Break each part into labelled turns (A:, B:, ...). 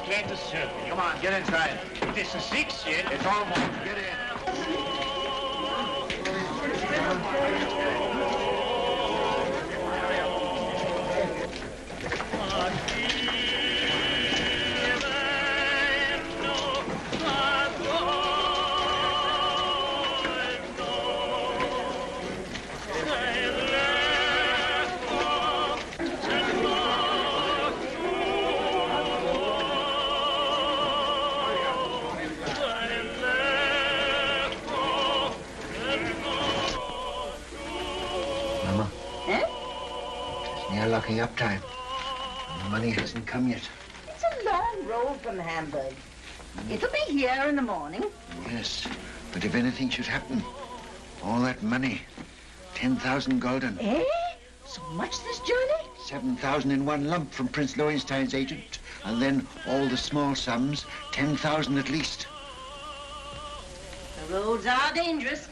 A: came to serve you. Come on, get inside. This is 6 yet. It's almost. Get in.
B: Locking up time. The money hasn't come yet.
C: It's a long road from Hamburg. It'll be here in the morning.
B: Yes, but if anything should happen, all that money, 10,000 gulden.
C: Eh? So much this journey?
B: 7,000 in one lump from Prince Lowenstein's agent, and then all the small sums, 10,000 at least.
C: The roads are dangerous.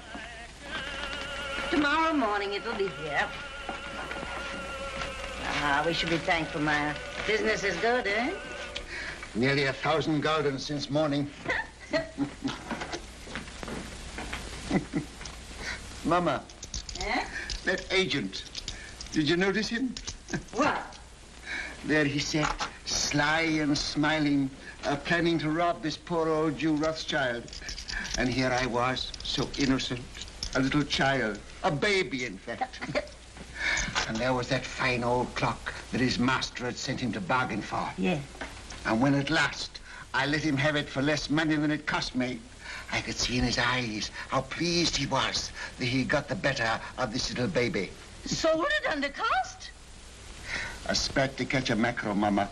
C: Tomorrow morning it'll be here. Ah, we should be thankful, Maya. Business is good, eh?
B: Nearly 1,000 gulden since morning. Mama.
C: Eh?
B: That agent. Did you notice him?
C: What?
B: There he sat, sly and smiling, planning to rob this poor old Jew Rothschild. And here I was, so innocent, a little child, a baby, in fact. And there was that fine old clock that his master had sent him to bargain for.
C: Yeah.
B: And when at last I let him have it for less money than it cost me, I could see in his eyes how pleased he was that he got the better of this little baby.
C: Sold it under cost?
B: A spat to catch a mackerel, Mama.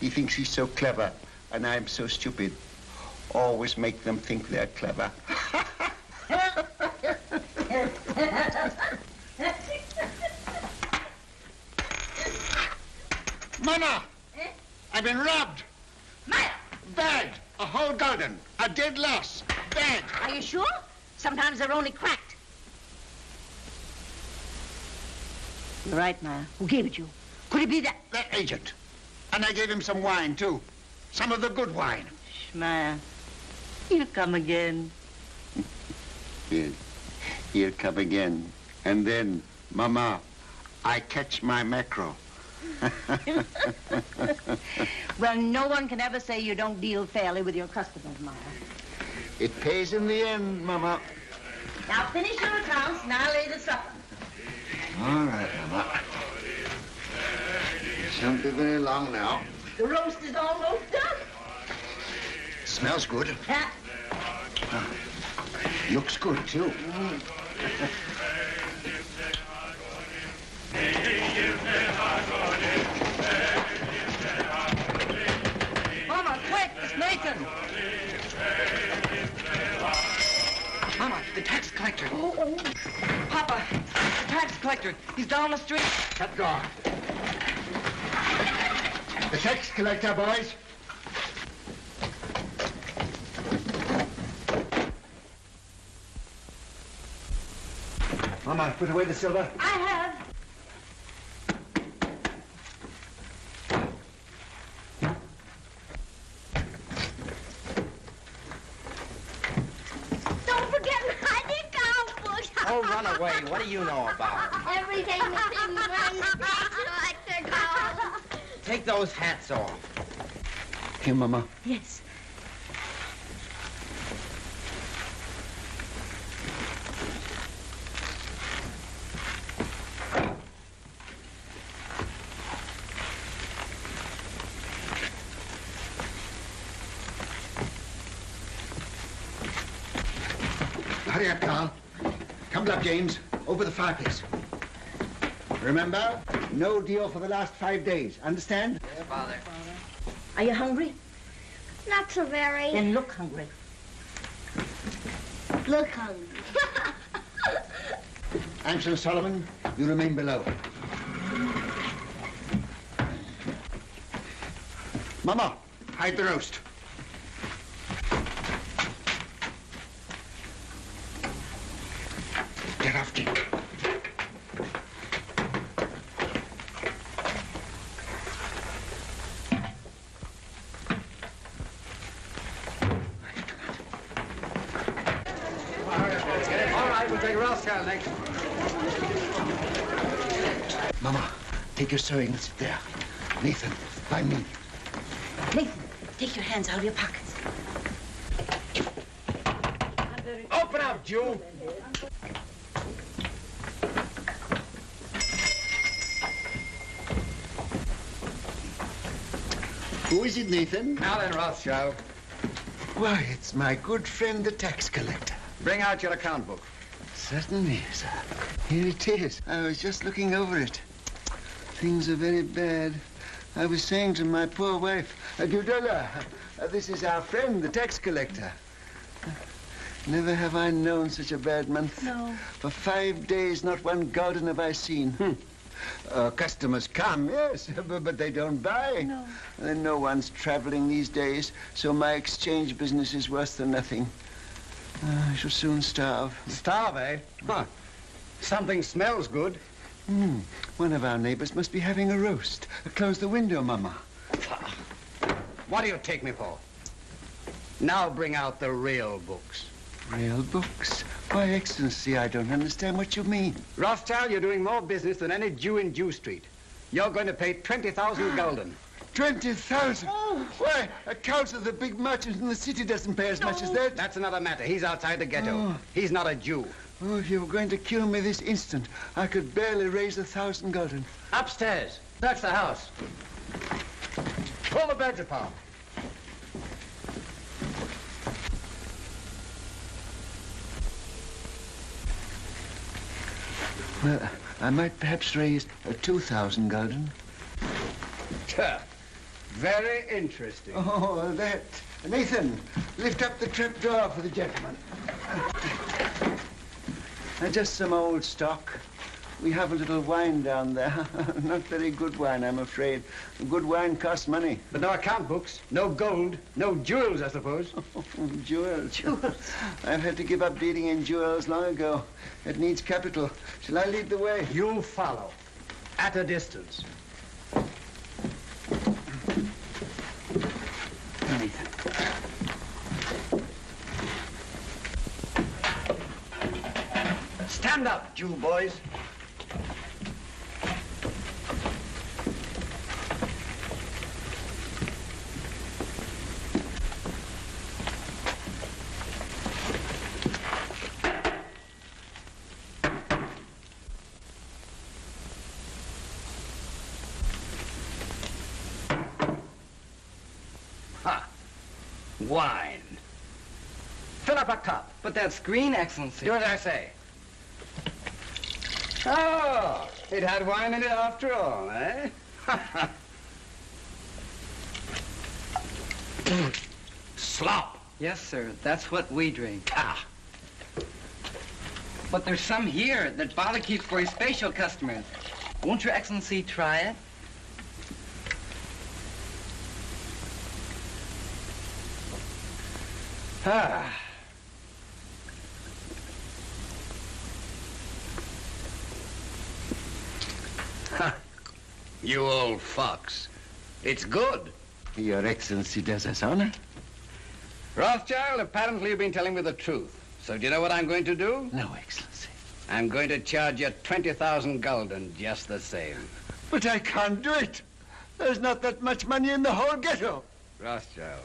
B: He thinks he's so clever, and I'm so stupid. Always make them think they're clever. Mama!
C: Eh?
B: I've been robbed.
C: Maya!
B: Bad. A whole gulden. A dead loss. Bad.
C: Are you sure? Sometimes they're only cracked. You're right, Maya. Who gave it you? Could it be that?
B: That agent. And I gave him some wine, too. Some of the good wine.
C: Maya, he'll come again.
B: Yes. He'll come again. And then, Mama, I catch my mackerel.
C: Well, no one can ever say you don't deal fairly with your customers, Maya.
B: It pays in the end, Mama.
C: Now finish your accounts and I'll lay the supper.
B: All right, Mama. It shan't be very long now.
C: The roast is almost done.
B: Smells good.
C: Huh?
B: Looks good, too.
C: Mama, quick, it's Nathan.
D: Mama, the tax collector.
C: Oh.
D: Papa, the tax collector. He's down the street.
B: Cut door. The tax collector, boys. Mama, put away the silver.
C: I have.
E: Don't forget my account book.
D: Oh, run away. What do you know about it?
E: Everything that's in one collector goes.
D: Take those hats off.
B: Here, Mama.
C: Yes.
B: Hurry up, Carl. Come up, James. Over the fireplace. Remember, no deal for the last 5 days. Understand?
D: Yeah, Father.
C: Are you hungry?
E: Not so very.
C: Then look hungry.
E: Look hungry.
B: Ansel Solomon, you remain below. Mama, hide the roast. Get off, Jim.
A: We'll take Rothschild next.
B: Mama, take your sewing and sit there. Nathan, by me.
C: Nathan, take your hands out of your pockets.
A: Open up, Jew.
B: Who is it, Nathan?
A: Now then, Rothschild,
B: Why, it's my good friend, the tax collector.
A: bring out your account book.
B: Certainly, sir. Here it is. I was just looking over it. Things are very bad. I was saying to my poor wife, Dudella, this is our friend, the tax collector. Never have I known such a bad month.
C: No.
B: For 5 days, not one garden have I seen. Customers come, yes, but they don't buy.
C: No.
B: And no one's traveling these days, so my exchange business is worse than nothing. I shall soon starve.
A: Starve, eh? Huh. Something smells good.
B: One of our neighbors must be having a roast. Close the window, Mama.
A: What do you take me for? Now bring out the real books.
B: Real books? Why, Excellency, I don't understand what you mean.
A: Rothschild, you're doing more business than any Jew in Jew Street. You're going to pay 20,000 gulden.
B: 20,000? Why, a council of the big merchant in the city doesn't pay as much as that.
A: That's another matter. He's outside the ghetto. He's not a Jew.
B: Oh, if you were going to kill me this instant, I could barely raise 1,000 gulden.
A: Upstairs. That's the house. Pull the beds apart.
B: Well, I might perhaps raise 2,000 gulden.
A: Very interesting.
B: Oh, that. Nathan, lift up the trap door for the gentleman. Just some old stock. We have a little wine down there. Not very good wine, I'm afraid. Good wine costs money.
A: But no account books, no gold, no jewels, I suppose.
B: Jewels. Jewels. I've had to give up dealing in jewels long ago. It needs capital. Shall I lead the way?
A: You follow, at a distance. Stand up, Jew boys. Wine. Fill up a cup.
D: But that's green, Excellency.
A: Do as I say. Oh, it had wine in it after all, eh? Slop.
D: Yes, sir. That's what we drink.
A: Ah.
D: But there's some here that Father keeps for his special customers. Won't Your Excellency try it?
A: Ah. You old fox. It's good.
B: Your Excellency does us honor.
A: Rothschild, apparently you've been telling me the truth. So do you know what I'm going to do?
B: No, Excellency.
A: I'm going to charge you 20,000 gulden just the same.
B: But I can't do it. There's not that much money in the whole ghetto.
A: Rothschild,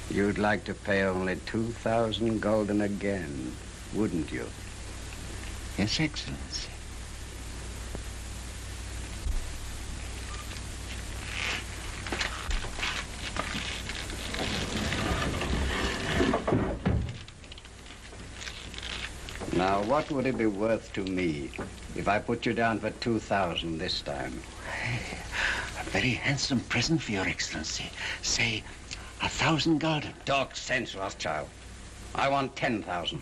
A: you'd like to pay only 2,000 gulden again, wouldn't you?
B: Yes, Excellency.
A: Now, what would it be worth to me if I put you down for 2,000 this time?
B: A very handsome present for Your Excellency. Say, 1,000 gulden.
A: Talk sense, Rothschild. I want 10,000.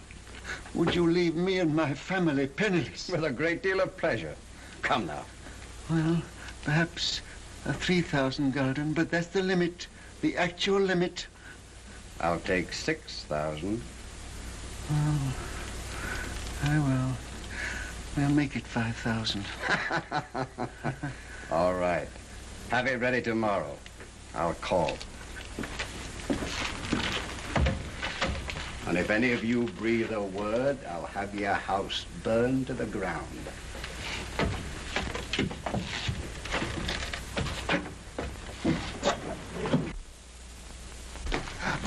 B: Would you leave me and my family penniless?
A: With a great deal of pleasure. Come now.
B: Well, perhaps 3,000 gulden, but that's the limit, the actual limit.
A: I'll take 6,000.
B: Well, I will. We'll make it 5,000.
A: All right. Have it ready tomorrow. I'll call. And if any of you breathe a word, I'll have your house burned to the ground.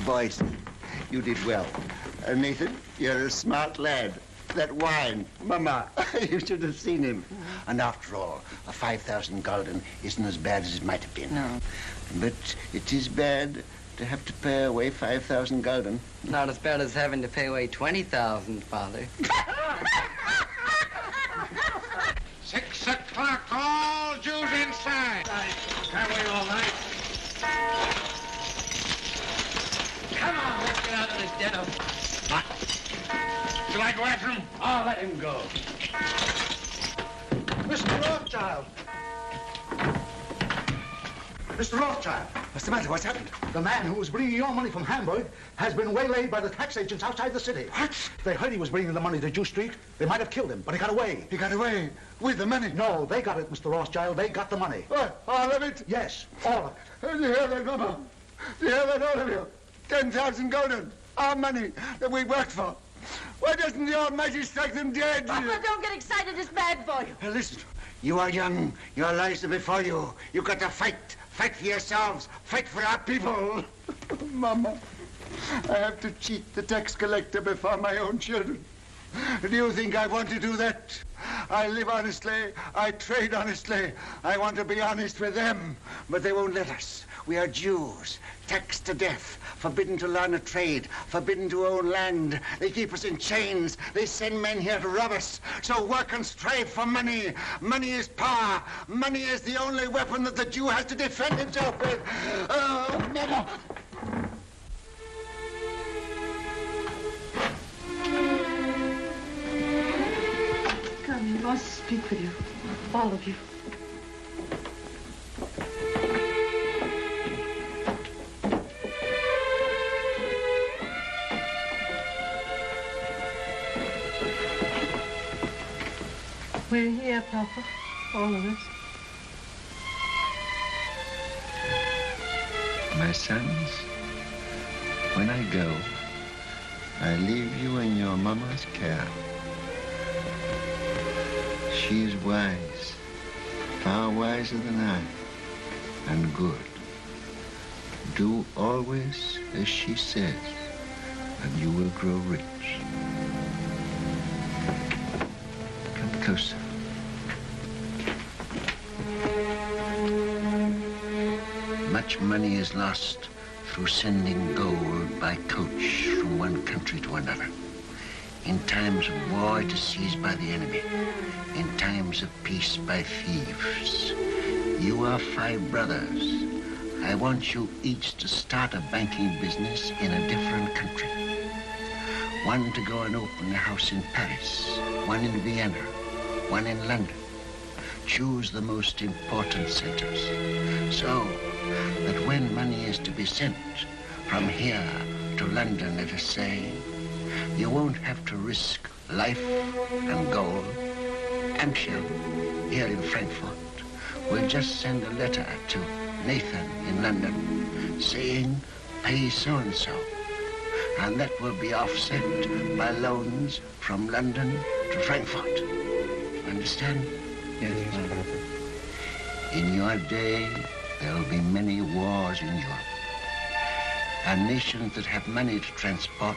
B: Boys, you did well. Nathan, you're a smart lad. That wine, Mama, you should have seen him. And after all, a 5,000 gulden isn't as bad as it might have been.
D: No.
B: But it is bad to have to pay away 5,000 gulden.
D: Not as bad as having to pay away 20,000, Father.
F: 6 o'clock, all Jews inside.
A: Can't wait all night.
D: Come on, let's get out of this den of...
F: Shall I go after him?
A: I'll let him go.
G: Mr. Rothschild! Mr. Rothschild!
B: What's the matter? What's happened?
G: The man who was bringing your money from Hamburg has been waylaid by the tax agents outside the city.
B: What?
G: They heard he was bringing the money to Jew Street. They might have killed him, but he got away.
B: He got away with the money?
G: No, they got it, Mr. Rothschild. They got the money.
B: What? All of it?
G: Yes, all of it.
B: You hear that, Mama? You hear that, all of you? 10,000 gulden, our money that we worked for. Why doesn't the Almighty strike them dead?
C: Papa, don't get excited. It's bad for you.
B: Listen, you are young. Your lives are before you. You've got to fight. Fight for yourselves. Fight for our people. Mama, I have to cheat the tax collector before my own children. Do you think I want to do that? I live honestly. I trade honestly. I want to be honest with them, but they won't let us. We are Jews, taxed to death, forbidden to learn a trade, forbidden to own land. They keep us in chains. They send men here to rob us. So work and strive for money. Money is power. Money is the only weapon that the Jew has to defend himself with. Oh, Mama.
C: Come, he wants to speak with you. All of you. We're here, Papa. All of us.
B: My sons, when I go, I leave you in your mama's care. She is wise, far wiser than I, and good. Do always as she says, and you will grow rich. Come closer. Much money is lost through sending gold by coach from one country to another. In times of war, it is seized by the enemy. In times of peace, by thieves. You are 5 brothers. I want you each to start a banking business in a different country. One to go and open a house in Paris, one in Vienna, one in London. Choose the most important centers, so that when money is to be sent from here to London, let us say, you won't have to risk life and gold. Amshel, here in Frankfurt, will just send a letter to Nathan in London saying, pay so-and-so. And that will be offset by loans from London to Frankfurt. Understand?
D: Yes, Father.
B: In your day, there will be many wars in Europe. And nations that have money to transport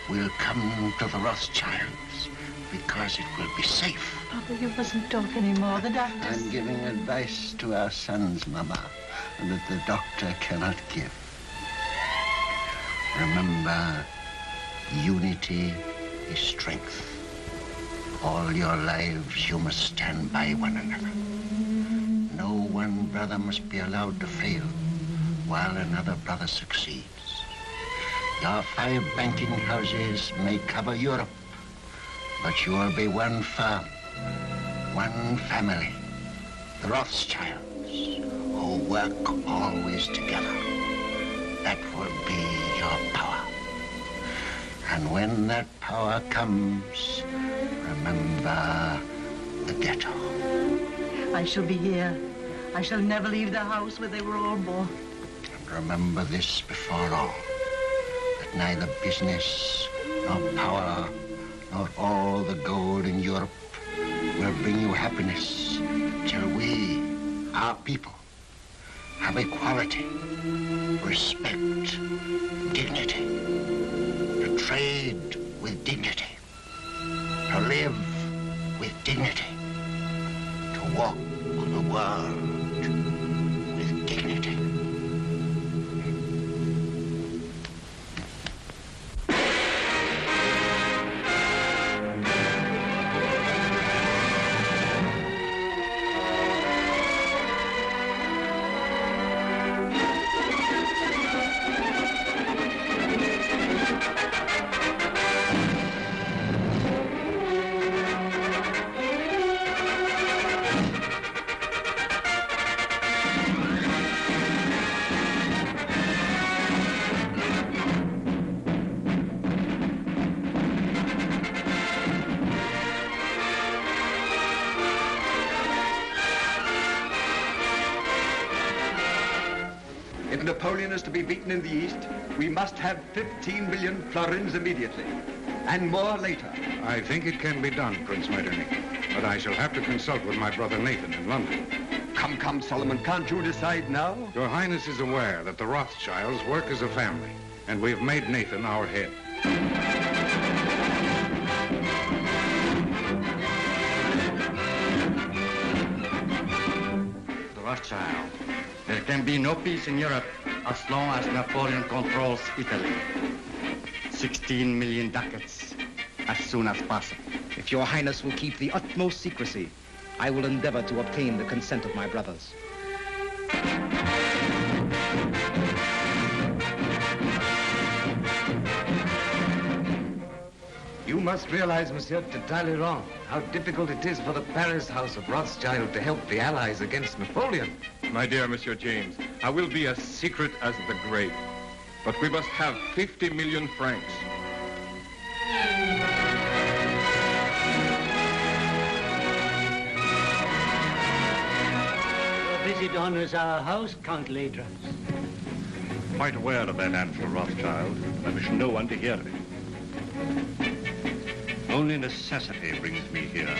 B: will come to the Rothschilds because it will be safe.
C: Papa, you mustn't talk anymore. The doctor's...
B: I'm giving advice to our sons, Mama, that the doctor cannot give. Remember, unity is strength. All your lives you must stand by one another. No one brother must be allowed to fail while another brother succeeds. Your 5 banking houses may cover Europe, but you will be one firm, one family, the Rothschilds, who work always together. That will be your power. And when that power comes, remember the ghetto.
C: I shall be here. I shall never leave the house where they were all born.
B: And remember this before all, that neither business, nor power, nor all the gold in Europe will bring you happiness till we, our people, have equality, respect, dignity, to trade with dignity, to live with dignity, to walk the world with dignity.
H: If Napoleon is to be beaten in the East, we must have 15 million florins immediately, and more later.
F: I think it can be done, Prince Metternich, but I shall have to consult with my brother Nathan in London.
H: Come, Solomon, can't you decide now?
F: Your Highness is aware that the Rothschilds work as a family, and we have made Nathan our head.
I: The Rothschild. There can be no peace in Europe as long as Napoleon controls Italy. 16 million ducats as soon as possible.
A: If your Highness will keep the utmost secrecy, I will endeavor to obtain the consent of my brothers.
J: You must realize, Monsieur de Talleyrand, how difficult it is for the Paris House of Rothschild to help the Allies against Napoleon.
K: My dear Monsieur James, I will be as secret as the grave, but we must have 50 million francs.
L: Your visit honors our house, Count Ladras.
M: Quite aware of that, Ansel Rothschild. I wish no one to hear of it. Only necessity brings me here.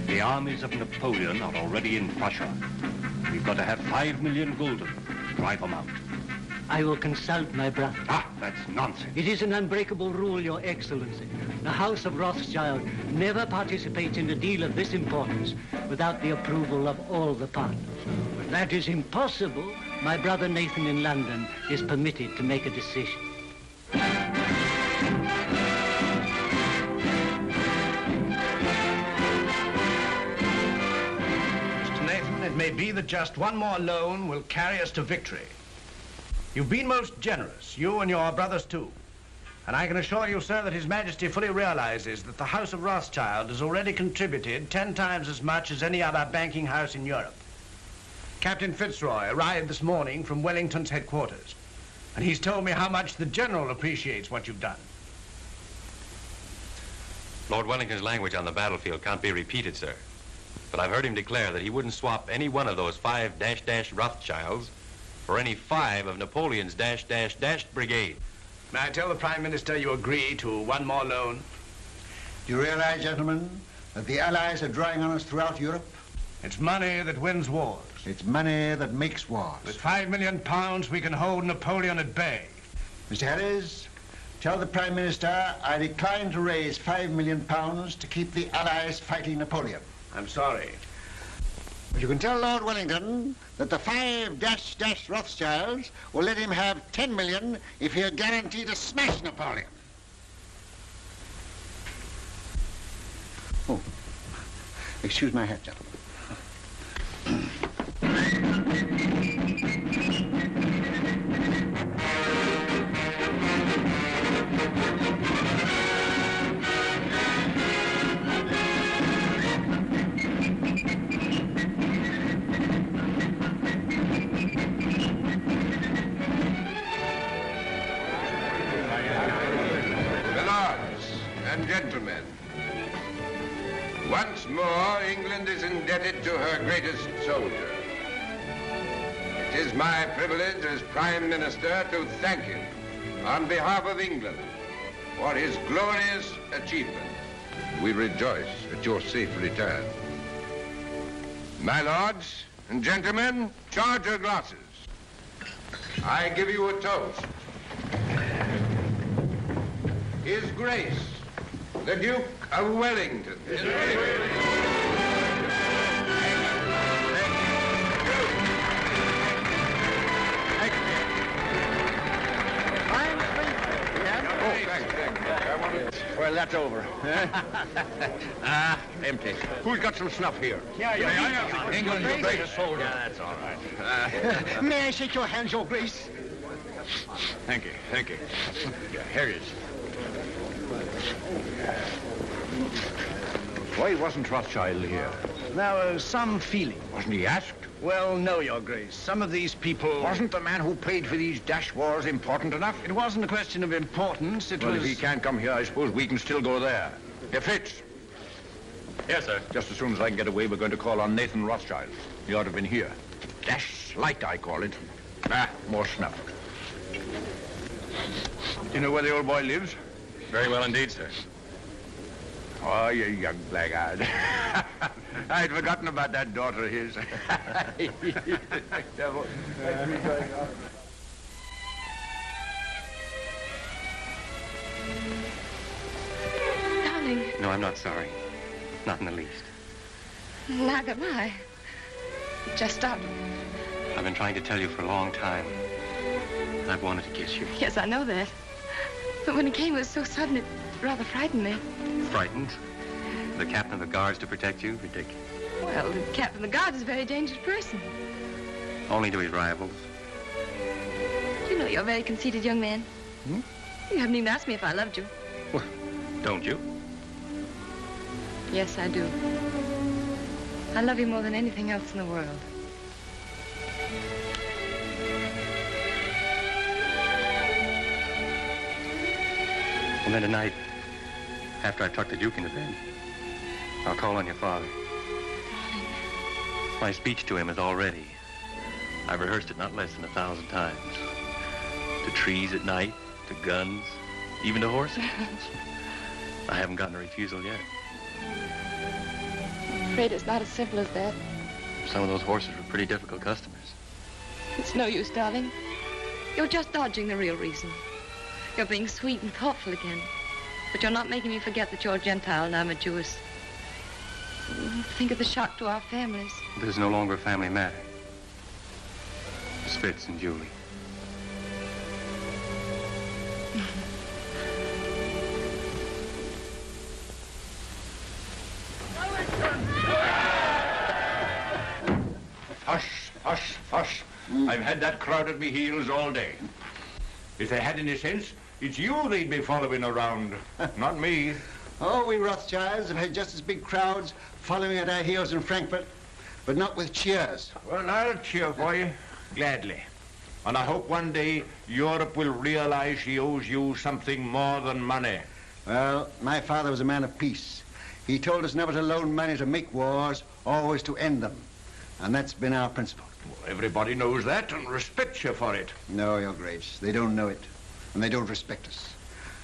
M: The armies of Napoleon are already in Prussia. We've got to have 5 million gulden to drive them out.
L: I will consult my brother.
M: Ah, that's nonsense.
L: It is an unbreakable rule, Your Excellency. The House of Rothschild never participates in a deal of this importance without the approval of all the partners. But that is impossible. My brother Nathan in London is permitted to make a decision.
N: It may be that just one more loan will carry us to victory. You've been most generous, you and your brothers too. And I can assure you, sir, that His Majesty fully realizes that the House of Rothschild has already contributed 10 times as much as any other banking house in Europe. Captain Fitzroy arrived this morning from Wellington's headquarters, and he's told me how much the General appreciates what you've done.
O: Lord Wellington's language on the battlefield can't be repeated, sir. But I've heard him declare that he wouldn't swap any one of those 5 Rothschilds for any 5 of Napoleon's brigade.
N: May I tell the Prime Minister you agree to one more loan?
B: Do you realize, gentlemen, that the Allies are drawing on us throughout Europe?
N: It's money that wins wars.
B: It's money that makes wars.
N: With 5 million pounds, we can hold Napoleon at bay.
B: Mr. Harris, tell the Prime Minister I decline to raise 5 million pounds to keep the Allies fighting Napoleon.
N: I'm sorry.
B: But you can tell Lord Wellington that the 5 Rothschilds will let him have 10 million if he'll guarantee to smash Napoleon. Oh, excuse my hat, gentlemen.
F: Gentlemen, once more England is indebted to her greatest soldier. It is my privilege as Prime Minister to thank him on behalf of England, for his glorious achievement. We rejoice at your safe return. My lords and gentlemen, charge your glasses. I give you a toast. His Grace, the Duke of Wellington.
H: Well, that's over. Empty. Who's got some snuff here?
B: Yeah.
H: England's the greatest soldier. Yeah, that's all right.
B: May I shake your hand, Your Grace?
H: Thank you, thank you. Yeah, here it is. Why wasn't Rothschild here?
N: There was some feeling.
H: Wasn't he asked?
N: Well, no, Your Grace. Some of these people...
H: Wasn't the man who paid for these dash wars important enough?
N: It wasn't a question of importance, it was...
H: Well, if he can't come here, I suppose we can still go there. Hey, Fitz.
O: Yes, sir.
H: Just as soon as I can get away, we're going to call on Nathan Rothschild. He ought to have been here. Dash slight, I call it. More snuff. You know where the old boy lives?
O: Very well indeed, sir.
H: Oh, you young blackguard. I'd forgotten about that daughter of his.
P: Darling.
O: No, I'm not sorry. Not in the least.
P: Neither am I. Just started.
O: I've been trying to tell you for a long time. I've wanted to kiss you.
P: Yes, I know that. But when it came, it was so sudden, it rather frightened me.
O: Frightened? The captain of the guards to protect you? Ridiculous.
P: Well, the captain of the guards is a very dangerous person.
O: Only to his rivals.
P: You know you're a very conceited young man.
O: Hmm?
P: You haven't even asked me if I loved you.
O: Well, don't you?
P: Yes, I do. I love you more than anything else in the world.
O: And then tonight, after I tuck the Duke into bed, I'll call on your father. My speech to him is all ready. I've rehearsed it not less than 1,000 times. To trees at night, to guns, even to horses. I haven't gotten a refusal yet.
P: I'm afraid it's not as simple as that.
O: Some of those horses were pretty difficult customers.
P: It's no use, darling. You're just dodging the real reason. You're being sweet and thoughtful again. But you're not making me forget that you're a Gentile and I'm a Jewess. Think of the shock to our families.
O: This is no longer a family matter. It's Fitz and Julie.
H: Hush, hush, hush. I've had that crowd at me heels all day. If they had any sense, it's you they'd be following around, not me.
B: Oh, we Rothschilds have had just as big crowds following at our heels in Frankfurt, but not with cheers.
H: Well, I'll cheer for you, gladly. And I hope one day Europe will realize she owes you something more than money.
B: Well, my father was a man of peace. He told us never to loan money to make wars, always to end them. And that's been our principle.
H: Well, everybody knows that and respects you for it.
B: No, Your Grace, they don't know it, and they don't respect us.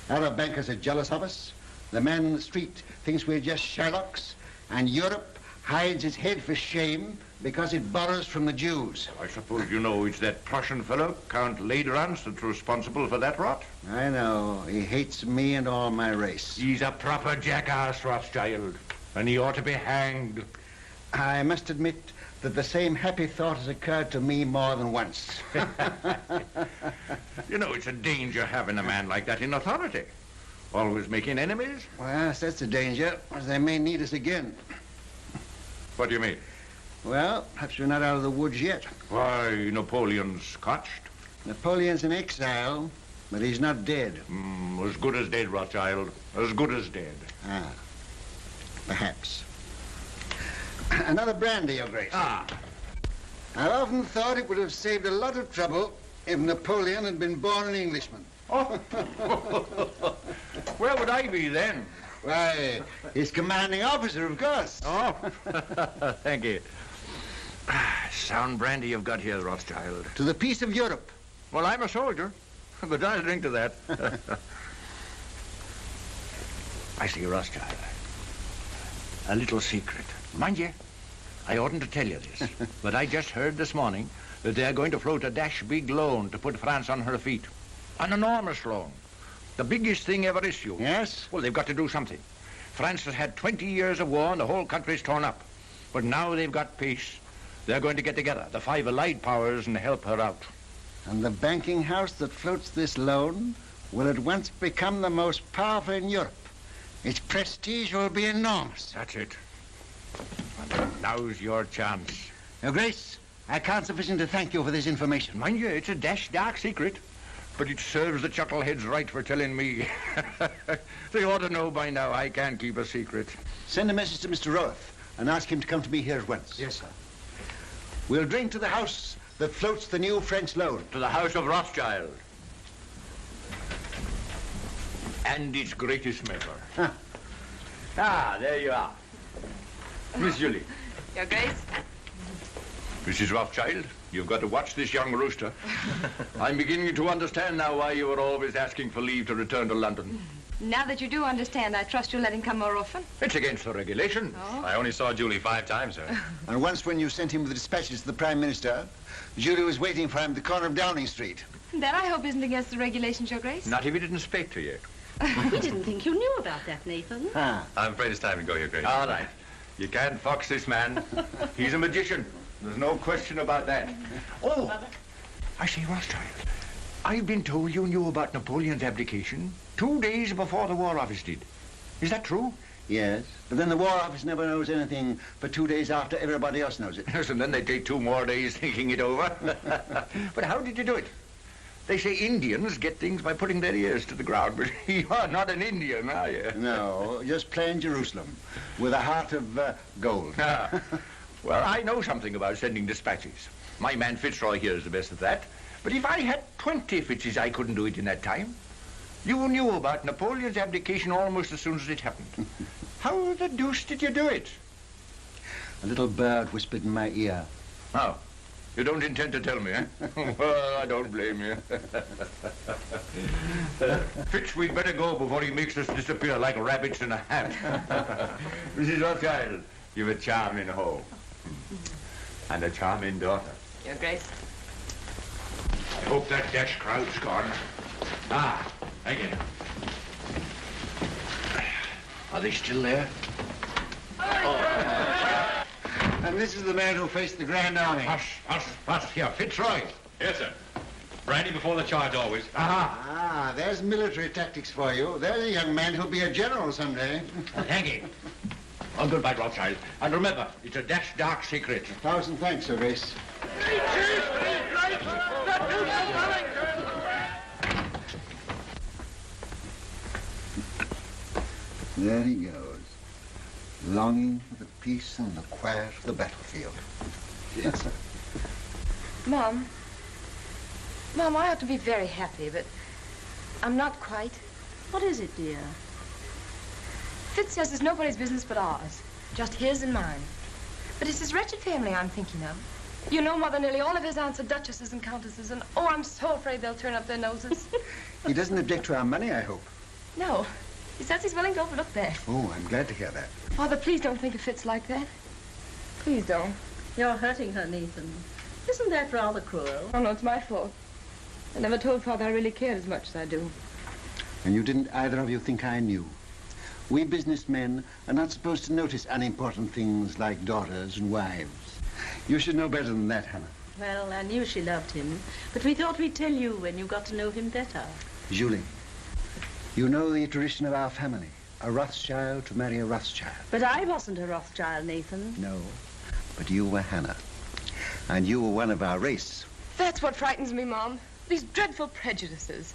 B: Arab bankers are jealous of us. The man in the street thinks we're just Sherlocks, and Europe hides its head for shame because it borrows from the Jews.
H: I suppose you know it's that Prussian fellow, Count Lederans, that's responsible for that rot?
B: I know. He hates me and all my race.
H: He's a proper jackass, Rothschild, and he ought to be hanged.
B: I must admit that the same happy thought has occurred to me more than once.
H: You know, it's a danger having a man like that in authority. Always making enemies.
B: Well, yes, that's the danger, as they may need us again.
H: What do you mean?
B: Well, perhaps we're not out of the woods yet.
H: Why, Napoleon's scotched.
B: Napoleon's in exile, but he's not dead.
H: As good as dead, Rothschild. As good as dead.
B: Ah, perhaps. Another brandy, Your Grace.
H: Ah.
B: I've often thought it would have saved a lot of trouble if Napoleon had been born an Englishman.
H: Oh. Where would I be then?
B: Why, his commanding officer, of course.
H: Oh, thank you. Sound brandy you've got here, Rothschild.
B: To the peace of Europe.
H: Well, I'm a soldier.
N: But I'll drink to that. I see, Rothschild. A little secret. Mind you, I oughtn't to tell you this, but I just heard this morning that they're going to float a dash big loan to put France on her feet. An enormous loan. The biggest thing ever issued.
B: Yes?
N: Well, they've got to do something. France has had 20 years of war and the whole country's torn up. But now they've got peace. They're going to get together, the five allied powers, and help her out.
B: And the banking house that floats this loan will at once become the most powerful in Europe. Its prestige will be enormous.
N: That's it. And now's your chance.
B: Your Grace, I can't sufficiently thank you for this information.
N: Mind you, it's a dark secret. But it serves the chuckleheads right for telling me. They ought to know by now I can't keep a secret.
B: Send a message to Mr. Roth and ask him to come to me here at once.
G: Yes, sir.
B: We'll drink to the house that floats the new French loan.
N: To the house of Rothschild. And its greatest member.
B: Huh.
N: Ah, there you are. Miss Julie.
P: Your Grace?
N: Mrs. Rothschild, you've got to watch this young rooster. I'm beginning to understand now why you were always asking for leave to return to London.
P: Now that you do understand, I trust you'll let him come more often.
N: It's against the regulation.
P: Oh.
O: I only saw Julie 5 times, sir.
B: And once when you sent him with the dispatches to the Prime Minister, Julie was waiting for him at the corner of Downing Street.
P: That I hope isn't against the regulations, Your Grace.
N: Not if he didn't speak to you.
C: We didn't think you knew about that, Nathan.
B: Ah.
O: I'm afraid it's time to go, Your Grace.
N: All right. You can't fox this man. He's a magician. There's no question about that. Oh, I say, Rothschild, I've been told you knew about Napoleon's abdication 2 days before the War Office did. Is that true?
B: Yes, but then the War Office never knows anything for 2 days after everybody else knows it.
N: Yes, and then they take 2 more days thinking it over. But how did you do it? They say Indians get things by putting their ears to the ground, but you're not an Indian, are you?
B: No, just plain Jerusalem, with a heart of gold.
N: Ah. Well, I know something about sending dispatches. My man Fitzroy here is the best at that. But if I had 20 Fitzes, I couldn't do it in that time. You knew about Napoleon's abdication almost as soon as it happened. How the deuce did you do it?
B: A little bird whispered in my ear.
N: Oh, you don't intend to tell me, eh? Well, I don't blame you. Fitz, we'd better go before he makes us disappear like rabbits in a hat. Mrs. Rothschild, you've a charming home. And a charming daughter.
P: Your Grace.
N: I hope that dash crowd's gone. Ah, again. Are they still there?
B: Oh. And this is the man who faced the Grand Army.
N: Hush, here, Fitzroy.
O: Yes, sir. Brandy before the charge, always.
B: Ah, there's military tactics for you. There's a young man who'll be a general someday.
N: Thank you. Well, goodbye, Rothschild. And remember, it's a dark secret.
B: 1,000 thanks, Your Grace. There he goes, longing for the peace and the quiet of the battlefield. Yes, sir.
P: Mom, I ought to be very happy, but I'm not quite.
C: What is it, dear?
P: Fitz says it's nobody's business but ours, just his and mine. But it's his wretched family I'm thinking of. You know, Mother, nearly all of his aunts are duchesses and countesses, and oh, I'm so afraid they'll turn up their noses.
B: He doesn't object to our money, I hope.
P: No, he says he's willing to overlook that.
B: Oh, I'm glad to hear that.
P: Father, please don't think of Fitz like that. Please don't.
C: You're hurting her, Nathan. Isn't that rather cruel?
P: Oh, no, it's my fault. I never told Father I really cared as much as I do.
B: And you didn't either of you think I knew. We businessmen are not supposed to notice unimportant things like daughters and wives. You should know better than that, Hannah.
C: Well, I knew she loved him, but we thought we'd tell you when you got to know him better.
B: Julie, you know the tradition of our family. A Rothschild to marry a Rothschild.
C: But I wasn't a Rothschild, Nathan.
B: No, but you were Hannah. And you were one of our race.
P: That's what frightens me, Mom. These dreadful prejudices.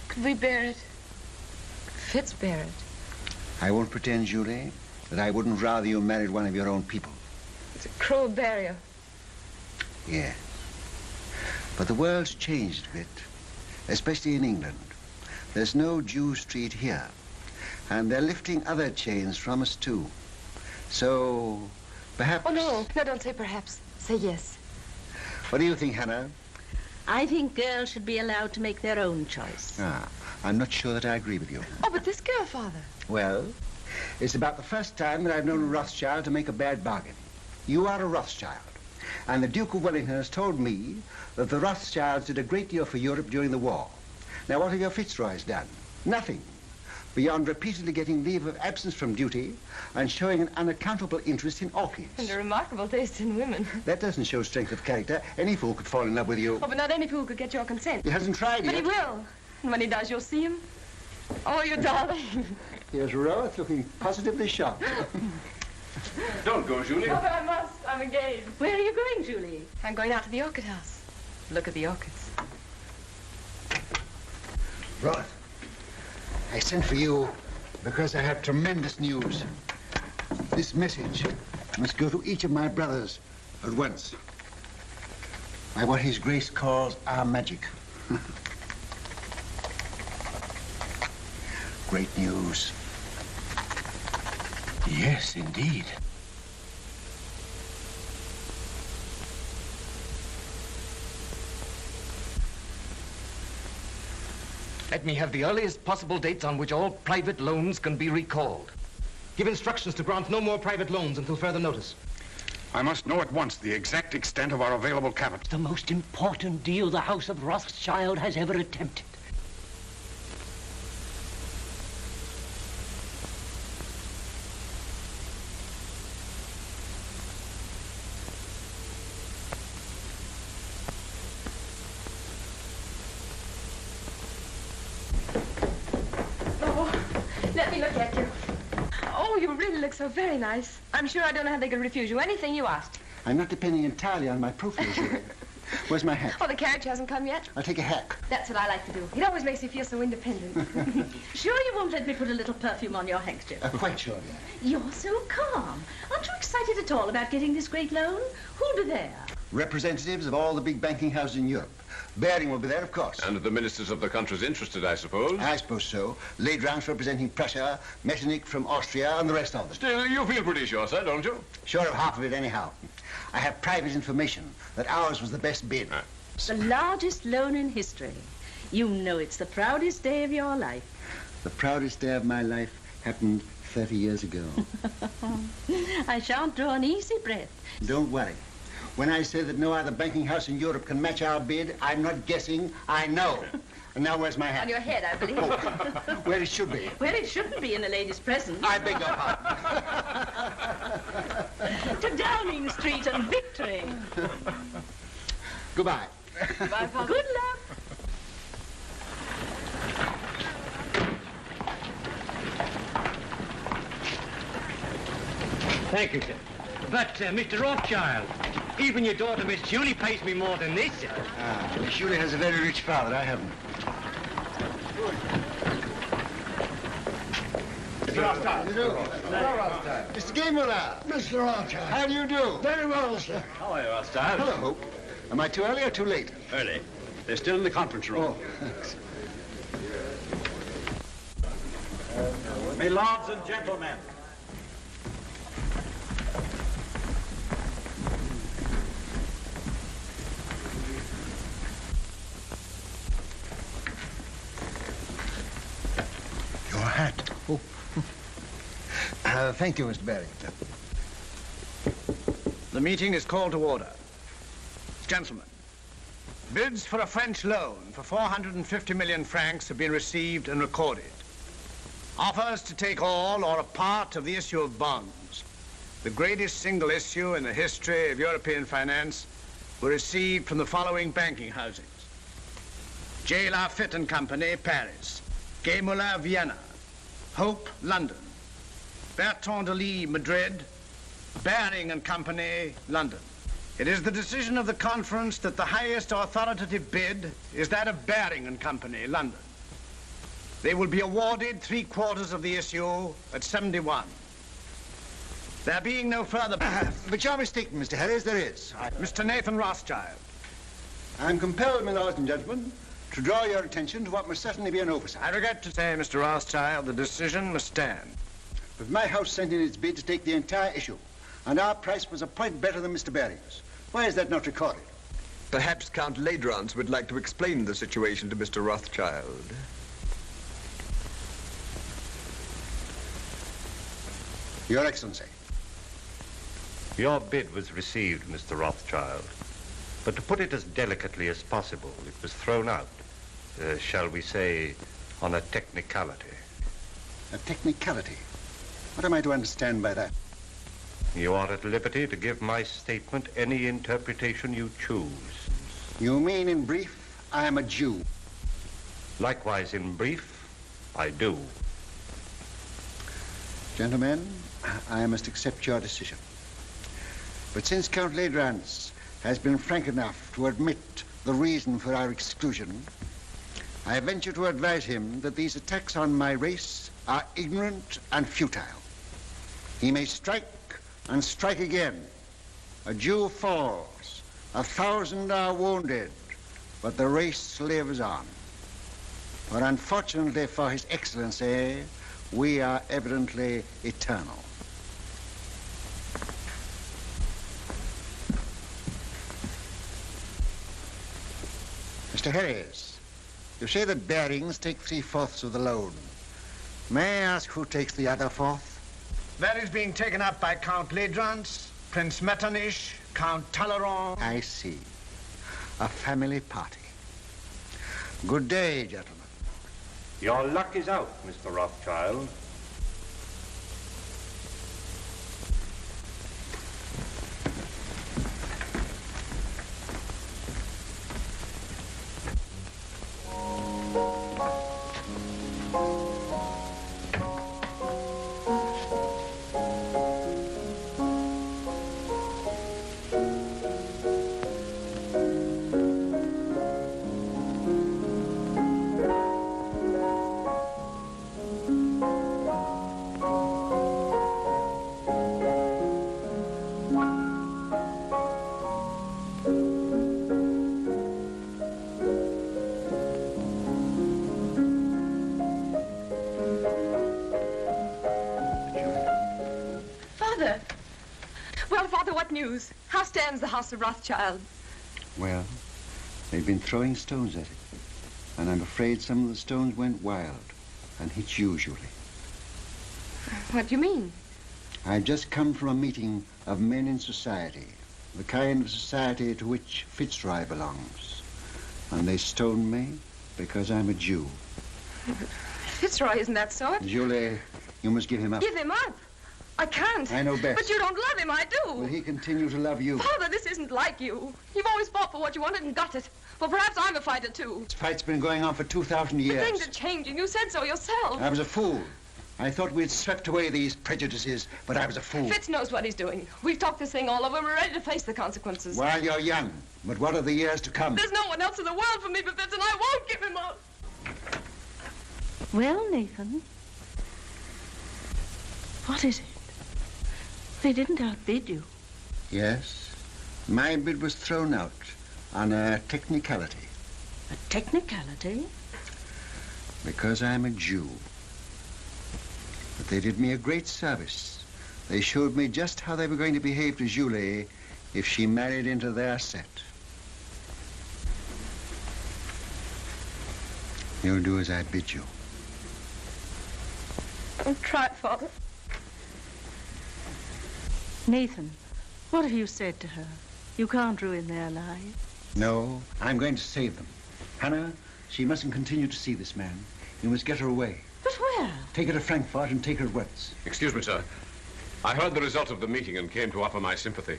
P: Could we bear it? Could Fitz bear it?
B: I won't pretend, Julie, that I wouldn't rather you married one of your own people.
P: It's a cruel barrier.
B: Yeah. But the world's changed a bit, especially in England. There's no Jew Street here, and they're lifting other chains from us, too. So, perhaps...
P: Oh, no, don't say perhaps. Say yes.
B: What do you think, Hannah?
Q: I think girls should be allowed to make their own choice.
B: Ah, I'm not sure that I agree with you.
P: Oh, but this girl, Father.
B: Well, it's about the first time that I've known a Rothschild to make a bad bargain. You are a Rothschild. And the Duke of Wellington has told me that the Rothschilds did a great deal for Europe during the war. Now, what have your Fitzroys done? Nothing. Beyond repeatedly getting leave of absence from duty and showing an unaccountable interest in orchids.
P: And a remarkable taste in women.
B: That doesn't show strength of character. Any fool could fall in love with you.
P: Oh, but not any fool could get your consent.
B: He hasn't tried
P: But
B: yet.
P: he will. And when he does, you'll see him. Oh, you darling.
B: Here's Rose looking positively shocked.
K: Don't go, Julie.
P: Oh, but I must. I'm engaged.
Q: Where are you going, Julie?
P: I'm going out to the orchid house. Look at the orchids.
B: Rose, I sent for you because I have tremendous news. This message must go to each of my brothers at once. By what His Grace calls our magic. Great news.
N: Yes, indeed.
J: Let me have the earliest possible dates on which all private loans can be recalled. Give instructions to grant no more private loans until further notice.
R: I must know at once the exact extent of our available capital.
L: The most important deal the House of Rothschild has ever attempted.
P: Let me look at you. Oh, you really look so very nice. I'm sure I don't know how they could refuse you anything you asked.
B: I'm not depending entirely on my profile, Julie. Where's my hat?
P: Oh, the carriage hasn't come yet?
B: I'll take a hack.
P: That's what I like to do. It always makes me feel so independent.
Q: Sure you won't let me put a little perfume on your handkerchief?
B: Quite sure.
Q: You're so calm. Aren't you excited at all about getting this great loan? Who'll be there?
B: Representatives of all the big banking houses in Europe. Baring will be there, of course.
K: And the ministers of the countries interested, I suppose?
B: I suppose so. Ladrance representing Prussia, Metternich from Austria, and the rest of them.
K: Still, you feel pretty sure, sir, don't you?
B: Sure of half of it, anyhow. I have private information that ours was the best bid.
Q: The largest loan in history. You know it's the proudest day of your life.
B: The proudest day of my life happened 30 years ago.
Q: I shan't draw an easy breath.
B: Don't worry. When I say that no other banking house in Europe can match our bid, I'm not guessing, I know. And now where's my hat?
Q: On your head, I believe.
B: Where it should be.
Q: Where it shouldn't be in a lady's presence.
B: I beg your pardon.
Q: To Downing Street and victory.
B: Goodbye.
P: Goodbye, Father.
Q: Good luck.
L: Thank you, sir. But, Mr. Rothschild, even your daughter, Miss Julie, pays me more than this, sir.
B: Miss Julie has a very rich father. I haven't.
G: Mr. Rothschild.
B: Mr. Gameler.
G: Mr. Rothschild.
B: How do you do?
G: Very well, sir.
R: How are you, Rothschild?
B: Hello, Hope. Am I too early or too late?
R: Early. They're still in the conference room.
B: Oh, thanks.
R: My lords and gentlemen.
B: Your hat. Oh. Thank you, Mr. Baring.
N: The meeting is called to order. Gentlemen, bids for a French loan for 450 million francs have been received and recorded. Offers to take all or a part of the issue of bonds, the greatest single issue in the history of European finance, were received from the following banking houses: J. Lafitte and Company, Paris; Gay Muller, Vienna; Hope, London; Bertrand de Lis, Madrid; Baring and Company, London. It is the decision of the conference that the highest authoritative bid is that of Baring and Company, London. They will be awarded 3/4 of the issue at 71. There being no further...
B: But you're mistaken, Mr. Harris, there is.
N: Mr. Nathan Rothschild.
B: I'm compelled, my lords and gentlemen, to draw your attention to what must certainly be an oversight.
N: I regret to say, Mr. Rothschild, the decision must stand.
B: But my house sent in its bid to take the entire issue, and our price was a point better than Mr. Baring's. Why is that not recorded?
S: Perhaps Count Ladrance would like to explain the situation to Mr. Rothschild.
B: Your Excellency.
M: Your bid was received, Mr. Rothschild. But to put it as delicately as possible, it was thrown out, shall we say, on a technicality.
B: A technicality? What am I to understand by that?
M: You are at liberty to give my statement any interpretation you choose.
B: You mean, in brief, I am a Jew?
M: Likewise, in brief, I do.
B: Gentlemen, I must accept your decision. But since Count Ladrance has been frank enough to admit the reason for our exclusion, I venture to advise him that these attacks on my race are ignorant and futile. He may strike and strike again. A Jew falls, 1,000 are wounded, but the race lives on. But unfortunately for His Excellency, we are evidently eternal. Mr. Harris, you say the bearings take 3/4 of the load. May I ask who takes the other 1/4?
N: That is being taken up by Count Ladrance, Prince Metternich, Count Talleyrand.
B: I see. A family party. Good day, gentlemen.
M: Your luck is out, Mr. Rothschild.
P: News. How stands the House of Rothschild?
B: Well, they've been throwing stones at it. And I'm afraid some of the stones went wild and hit you usually.
P: What do you mean?
B: I've just come from a meeting of men in society, the kind of society to which Fitzroy belongs. And they stoned me because I'm a Jew.
P: Fitzroy isn't that sort.
B: Julie, you must give him up.
P: Give him up? I can't.
B: I know best.
P: But you don't love him, I do.
B: Will he continue to love you?
P: Father, this isn't like you. You've always fought for what you wanted and got it. Well, perhaps I'm a fighter, too.
B: This fight's been going on for 2,000 years.
P: But things are changing. You said so yourself.
B: I was a fool. I thought we'd swept away these prejudices, but I was a fool.
P: Fitz knows what he's doing. We've talked this thing all over. We're ready to face the consequences.
B: While you're young. But what are the years to come?
P: There's no one else in the world for me but Fitz, and I won't give him up.
Q: Well, Nathan, what is it? They didn't outbid you.
B: Yes. My bid was thrown out on a technicality.
Q: A technicality?
B: Because I'm a Jew. But they did me a great service. They showed me just how they were going to behave to Julie if she married into their set. You'll do as I bid you.
P: I'll try, Father.
Q: Nathan, what have you said to her? You can't ruin their lives.
B: No, I'm going to save them. Hannah, she mustn't continue to see this man. You must get her away.
Q: But where?
B: Take her to Frankfurt and take her at once.
R: Excuse me, sir. I heard the result of the meeting and came to offer my sympathy.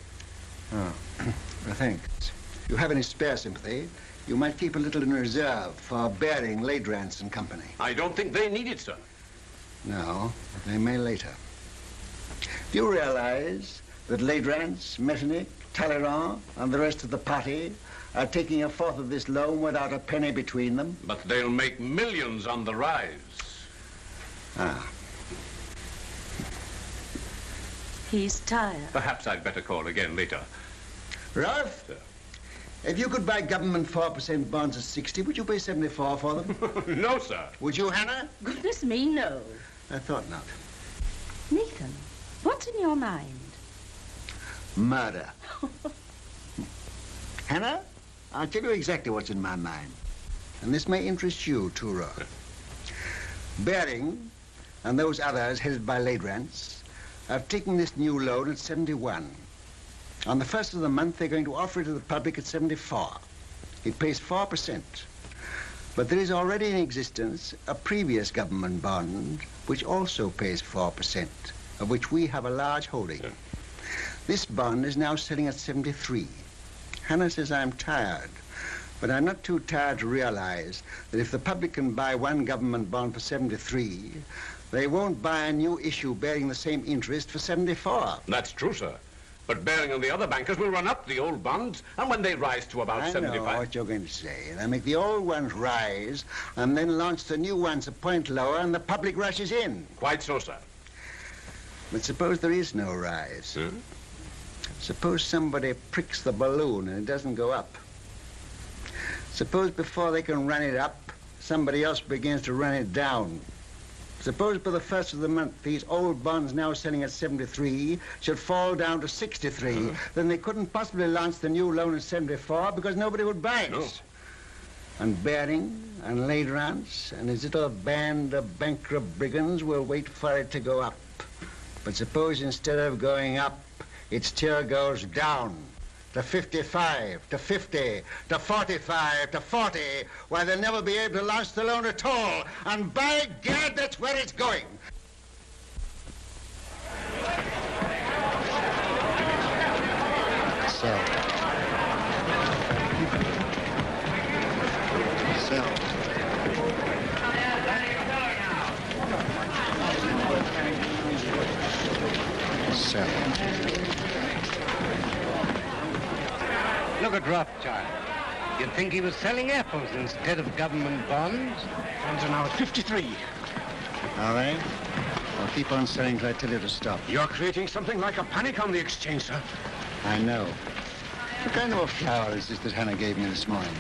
B: Oh, well, thanks. If you have any spare sympathy, you might keep a little in reserve for Baring, Ladrance and Company.
R: I don't think they need it, sir.
B: No, but they may later. Do you realize that Ladrance, Metternich, Talleyrand, and the rest of the party are taking a 1/4 of this loan without a penny between them?
R: But they'll make millions on the rise.
B: Ah.
Q: He's tired.
R: Perhaps I'd better call again later.
B: Ralph,
R: Sir.
B: if you could buy government 4% bonds at 60, would you pay 74 for them?
R: No, sir.
B: Would you, Hannah?
Q: Goodness me, no.
B: I thought not.
Q: Nathan, what's in your mind?
B: Murder. Hannah, I'll tell you exactly what's in my mind. And this may interest you, too, Roth. Baring and those others headed by Ladrans have taken this new loan at 71. On the first of the month, they're going to offer it to the public at 74. It pays 4%. But there is already in existence a previous government bond which also pays 4%, of which we have a large holding. This bond is now selling at 73. Hannah says I'm tired, but I'm not too tired to realize that if the public can buy one government bond for 73, they won't buy a new issue bearing the same interest for 74.
R: That's true, sir. But Baring and the other bankers will run up the old bonds, and when they rise to about 75...
B: I know what you're going to say. They'll make the old ones rise, and then launch the new ones a point lower, and the public rushes in.
R: Quite so, sir.
B: But suppose there is no rise. Suppose somebody pricks the balloon and it doesn't go up. Suppose before they can run it up, somebody else begins to run it down. Suppose by the first of the month, these old bonds now selling at 73 should fall down to 63. Then they couldn't possibly launch the new loan at 74 because nobody would buy it.
R: No.
B: And Baring and Ladrans and his little band of bankrupt brigands will wait for it to go up. But suppose instead of going up, it still goes down to 55, to 50, to 45, to 40, why they'll never be able to launch the loan at all. And by gad, that's where it's going. Sell. Sell. Sell.
J: Look at Rothschild. You'd think he was selling apples instead of government bonds.
G: Bonds are now at 53.
B: All right. I'll keep on selling till I tell you to stop.
R: You're creating something like a panic on the exchange, sir.
B: I know. What kind of a flower is this that Hannah gave me this morning?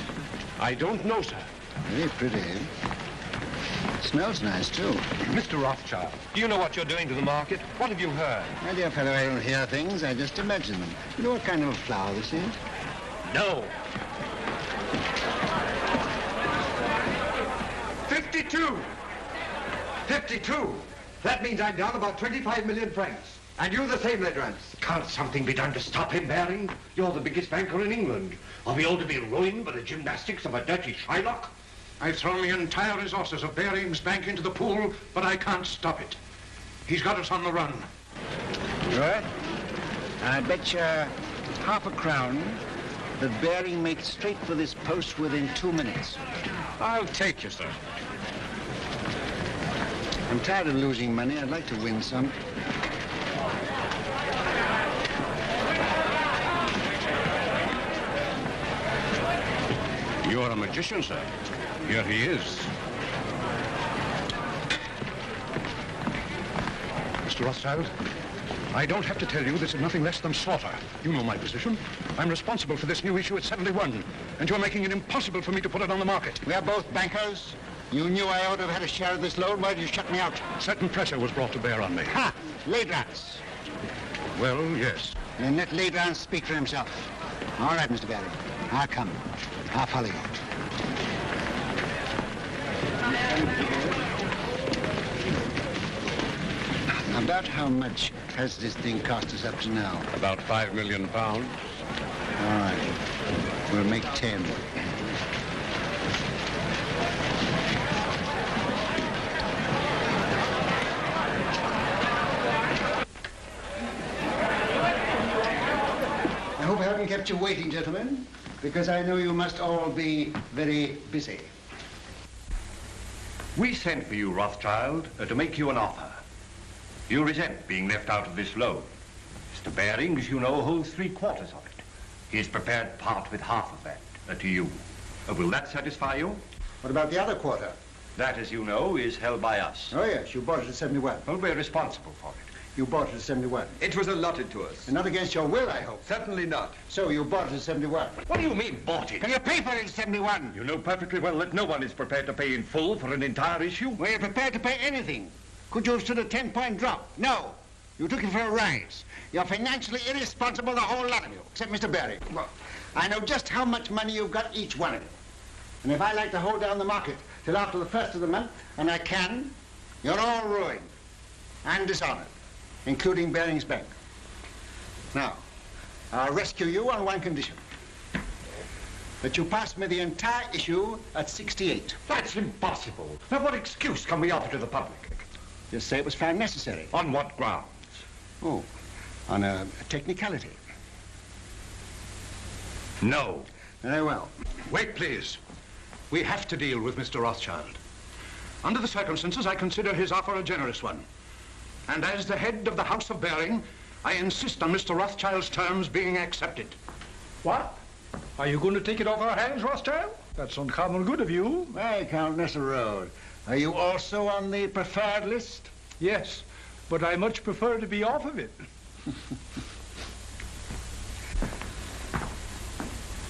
R: I don't know, sir.
B: Very pretty. Smells nice, too.
K: Mr. Rothschild, do you know what you're doing to the market? What have you heard?
B: My dear fellow, I don't hear things. I just imagine them. You know what kind of a flower this is?
R: No.
G: 52! 52! That means I'm down about 25 million francs. And you the same, Ladrans.
N: Can't something be done to stop him, Baring? You're the biggest banker in England. Are we all to be ruined by the gymnastics of a dirty Shylock?
G: I've thrown the entire resources of Baring's bank into the pool, but I can't stop it. He's got us on the run.
B: Right. I bet you half a crown that Baring makes straight for this post within 2 minutes.
R: I'll take you, sir.
B: I'm tired of losing money. I'd like to win some.
R: You're a magician, sir. Here he is.
G: Mr. Rothschild, I don't have to tell you this is nothing less than slaughter. You know my position. I'm responsible for this new issue at 71, and you're making it impossible for me to put it on the market.
B: We are both bankers. You knew I ought to have had a share of this loan. Why did you shut me out?
G: Certain pressure was brought to bear on me.
B: Ha! Ladrans.
G: Well, yes.
B: Then let Ladrans speak for himself. All right, Mr. Baring. I'll come. I'll follow you. About how much has this thing cost us up to now?
R: About £5 million.
B: All right. We'll make 10. I hope I haven't kept you waiting, gentlemen, because I know you must all be very busy.
N: We sent for you, Rothschild, to make you an offer. You resent being left out of this loan. Mr. Baring, as you know, holds 3/4 of it. He is prepared to part with half of that to you. Will that satisfy you?
B: What about the other quarter?
N: That, as you know, is held by us.
B: Oh, yes, you bought it at 71.
N: Well, we're responsible for it.
B: You bought it at 71.
S: It was allotted to us.
B: And not against your will, I hope.
S: Certainly not.
B: So you bought it at 71.
N: What do you mean, bought it?
B: Can you pay for it at 71?
N: You know perfectly well that no one is prepared to pay in full for an entire issue.
B: Were you prepared to pay anything? Could you have stood a 10-point drop? No. You took him for a rise. You're financially irresponsible, the whole lot of you, except Mr. Barry. Well, I know just how much money you've got, each one of you. And if I like to hold down the market till after the first of the month, and I can, you're all ruined and dishonored, including Baring's Bank. Now, I'll rescue you on one condition. That you pass me the entire issue at 68.
G: That's impossible. Now, what excuse can we offer to the public?
B: Just say it was found necessary.
G: On what grounds?
B: Oh, on a technicality.
G: No.
B: Very well.
G: Wait, please. We have to deal with Mr. Rothschild. Under the circumstances, I consider his offer a generous one. And as the head of the House of Baring, I insist on Mr. Rothschild's terms being accepted.
N: What? Are you going to take it off our hands, Rothschild? That's uncommon good of you.
B: Hey, Countess Road. Are you also on the preferred list?
N: Yes, but I much prefer to be off of it.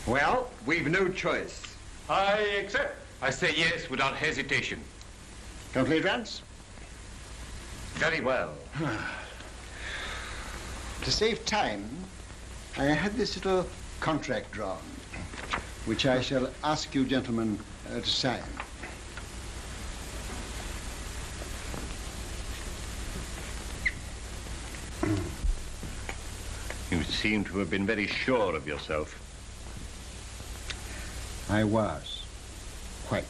S: Well, we've no choice.
K: I accept. I say yes without hesitation.
B: Complete Rance?
G: Very well.
B: To save time, I had this little contract drawn, which I shall ask you gentlemen to sign.
M: You seem to have been very sure of yourself.
B: I was. Quite.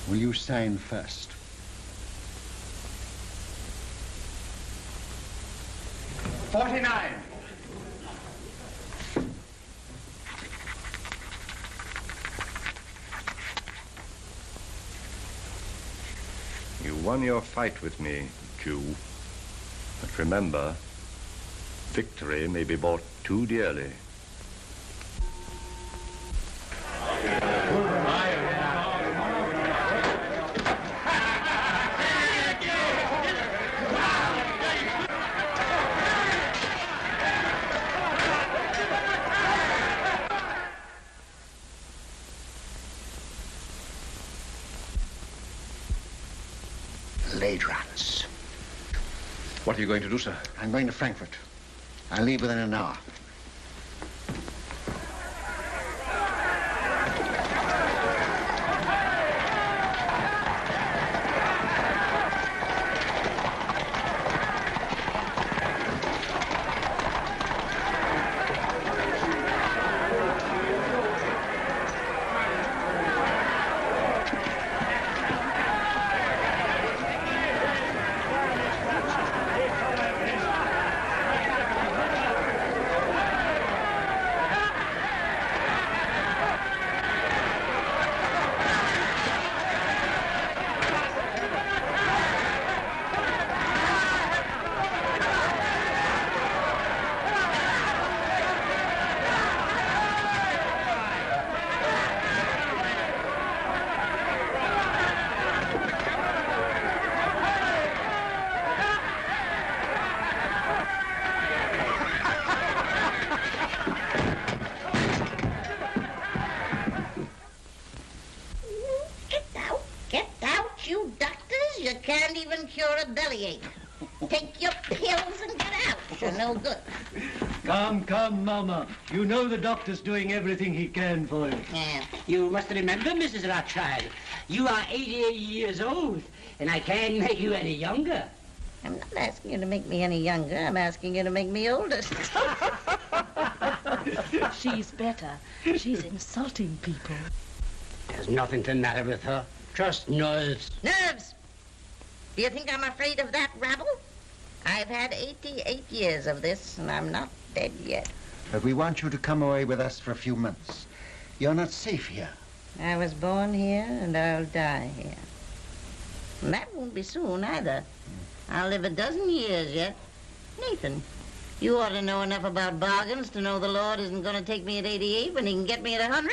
B: Will you sign first?
N: $49.
M: You won your fight with me, Jew. But remember, victory may be bought too dearly.
B: Late Rance.
G: What are you going to do, sir?
B: I'm going to Frankfurt. I'll leave within an hour.
C: Take your pills and get out. You're no good.
L: Come, Mama. You know the doctor's doing everything he can for you.
C: Yeah.
T: You must remember, Mrs. Rothschild, you are 88 years old, and I can't make you any younger.
C: I'm not asking you to make me any younger. I'm asking you to make me older.
Q: She's better. She's insulting people.
T: There's nothing the matter with her. Just nerves.
C: Nerves? Do you think I'm afraid of that rabble? I've had 88 years of this, and I'm not dead yet.
B: But we want you to come away with us for a few months. You're not safe here.
C: I was born here, and I'll die here. And that won't be soon, either. I'll live a dozen years yet. Nathan, you ought to know enough about bargains to know the Lord isn't going to take me at 88 when he can get me at 100.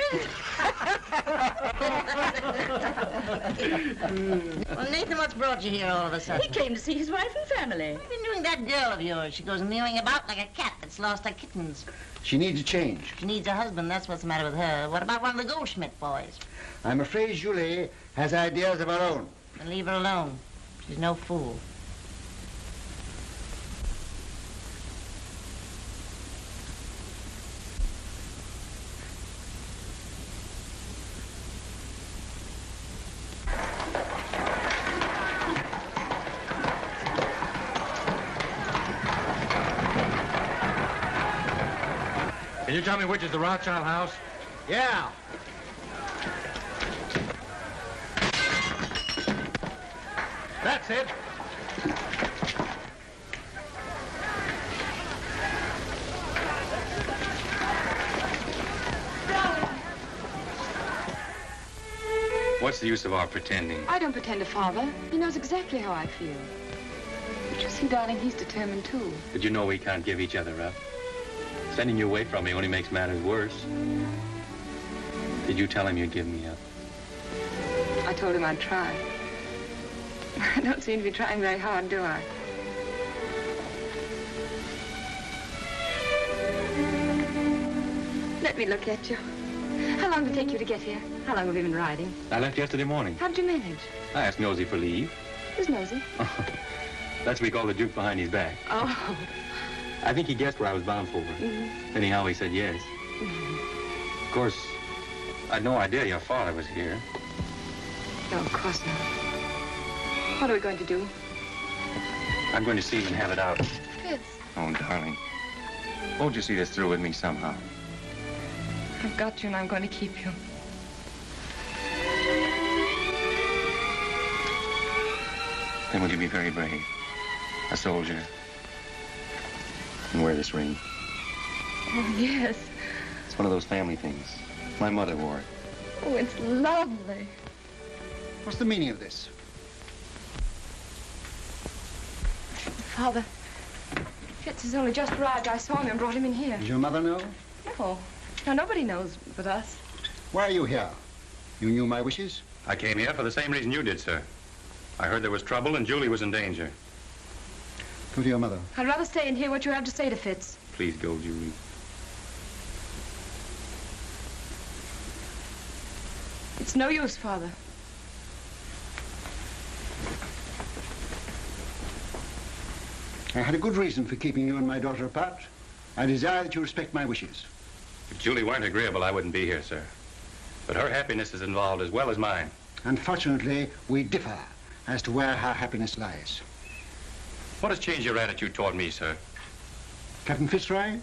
C: Well, Nathan, what's brought you here all of a sudden?
Q: He came to see his wife and family.
C: What have you been doing that girl of yours? She goes mewing about like a cat that's lost her kittens.
B: She needs a change.
C: She needs a husband, that's what's the matter with her. What about one of the Goldschmidt boys?
B: I'm afraid Julie has ideas of her own.
C: Then leave her alone. She's no fool.
G: Can you tell me which is the Rothschild house?
N: Yeah. That's it.
O: What's the use of our pretending?
P: I don't pretend to Father. He knows exactly how I feel. But you see, darling, he's determined too.
O: But you know we can't give each other up. Sending you away from me only makes matters worse. Did you tell him you'd give me up?
P: I told him I'd try. I don't seem to be trying very hard, do I? Let me look at you. How long did it take you to get here? How long have you been riding?
O: I left yesterday morning.
P: How'd you manage?
O: I asked Nosy for leave.
P: Who's Nosy?
O: That's what we call the Duke behind his back.
P: Oh.
O: I think he guessed where I was bound for. Anyhow, he said yes. Of course, I'd no idea your father was here.
P: No, of course not. What are we going to do?
O: I'm going to see him and have it out.
P: Fitz.
O: Oh, darling. Won't you see this through with me somehow?
P: I've got you and I'm going to keep you.
O: Then will you be very brave? A soldier. And wear this ring.
P: Oh, yes.
O: It's one of those family things. My mother wore it.
P: Oh, it's lovely.
B: What's the meaning of this?
P: Father, Fitz has only just arrived. I saw him and brought him in here.
B: Does your mother know?
P: No. No, nobody knows but us.
B: Why are you here? You knew my wishes?
O: I came here for the same reason you did, sir. I heard there was trouble and Julie was in danger.
B: Go to your mother.
P: I'd rather stay and hear what you have to say to Fitz.
O: Please go, Julie.
P: It's no use, Father.
B: I had a good reason for keeping you and my daughter apart. I desire that you respect my wishes.
O: If Julie weren't agreeable, I wouldn't be here, sir. But her happiness is involved as well as mine.
B: Unfortunately, we differ as to where her happiness lies.
O: What has changed your attitude toward me, sir?
B: Captain Fitzroy,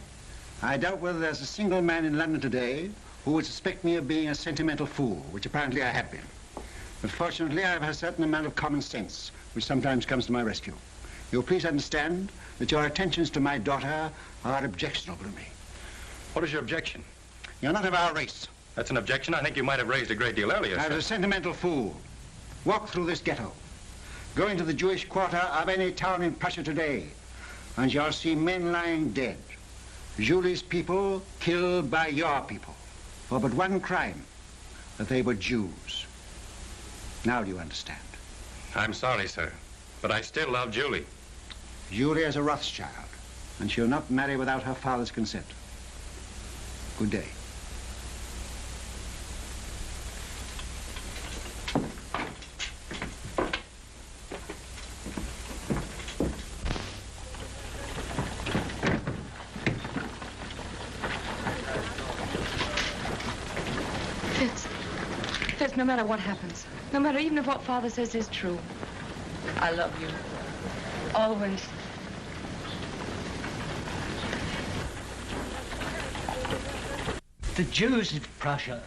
B: I doubt whether there's a single man in London today who would suspect me of being a sentimental fool, which apparently I have been. But fortunately, I have a certain amount of common sense, which sometimes comes to my rescue. You'll please understand that your attentions to my daughter are objectionable to me.
O: What is your objection?
B: You're not of our race.
O: That's an objection I think you might have raised a great deal earlier,
B: I
O: sir.
B: was a sentimental fool. Walk through this ghetto. Go into the Jewish quarter of any town in Prussia today, and you'll see men lying dead. Julie's people killed by your people for but one crime, that they were Jews. Now do you understand?
O: I'm sorry, sir, but I still love Julie.
B: Julie is a Rothschild, and she'll not marry without her father's consent. Good day.
P: Fitz, no matter what happens, no matter even if what Father says is true, I love you. Always.
L: The Jews of Prussia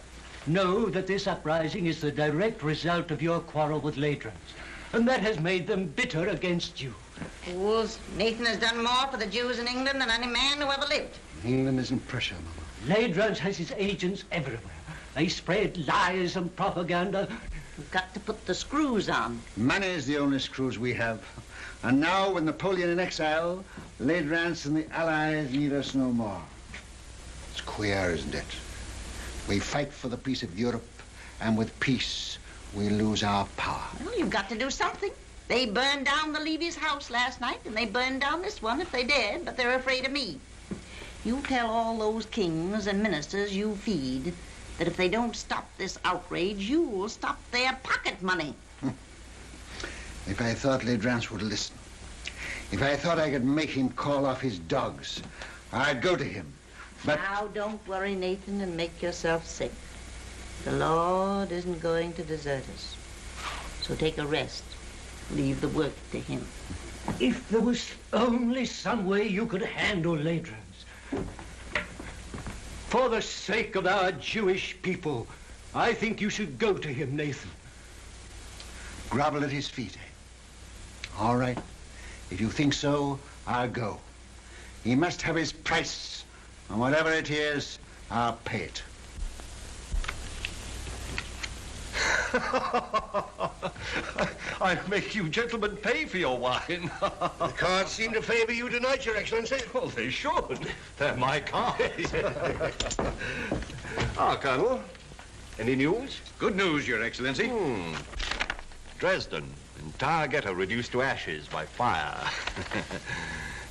L: know that this uprising is the direct result of your quarrel with Ladrans, and that has made them bitter against you.
C: Fools, Nathan has done more for the Jews in England than any man who ever lived.
B: England isn't Prussia, Mama.
L: Ladrans has his agents everywhere. They spread lies and propaganda.
C: You've got to put the screws on.
B: Money is the only screws we have. And now, with Napoleon in exile, Ladrans and the Allies need us no more. It's queer, isn't it? We fight for the peace of Europe, and with peace, we lose our power.
C: Well, you've got to do something. They burned down the Levy's house last night, and they burned down this one if they dared, but they're afraid of me. You tell all those kings and ministers you feed that if they don't stop this outrage, you'll stop their pocket money.
B: If I thought Ladrans would listen, if I thought I could make him call off his dogs, I'd go to him. But
C: now, don't worry, Nathan, and make yourself sick. The Lord isn't going to desert us. So take a rest. Leave the work to him.
L: If there was only some way you could handle Ladrans. For the sake of our Jewish people, I think you should go to him, Nathan.
B: Grovel at his feet, eh? All right. If you think so, I'll go. He must have his price, and whatever it is, I'll pay it.
G: I'll make you gentlemen pay for your wine.
N: The cards seem to favor you tonight, Your Excellency.
G: Well, they should. They're my cards.
K: Colonel. Any news?
G: Good news, Your Excellency.
M: Dresden, entire ghetto reduced to ashes by fire.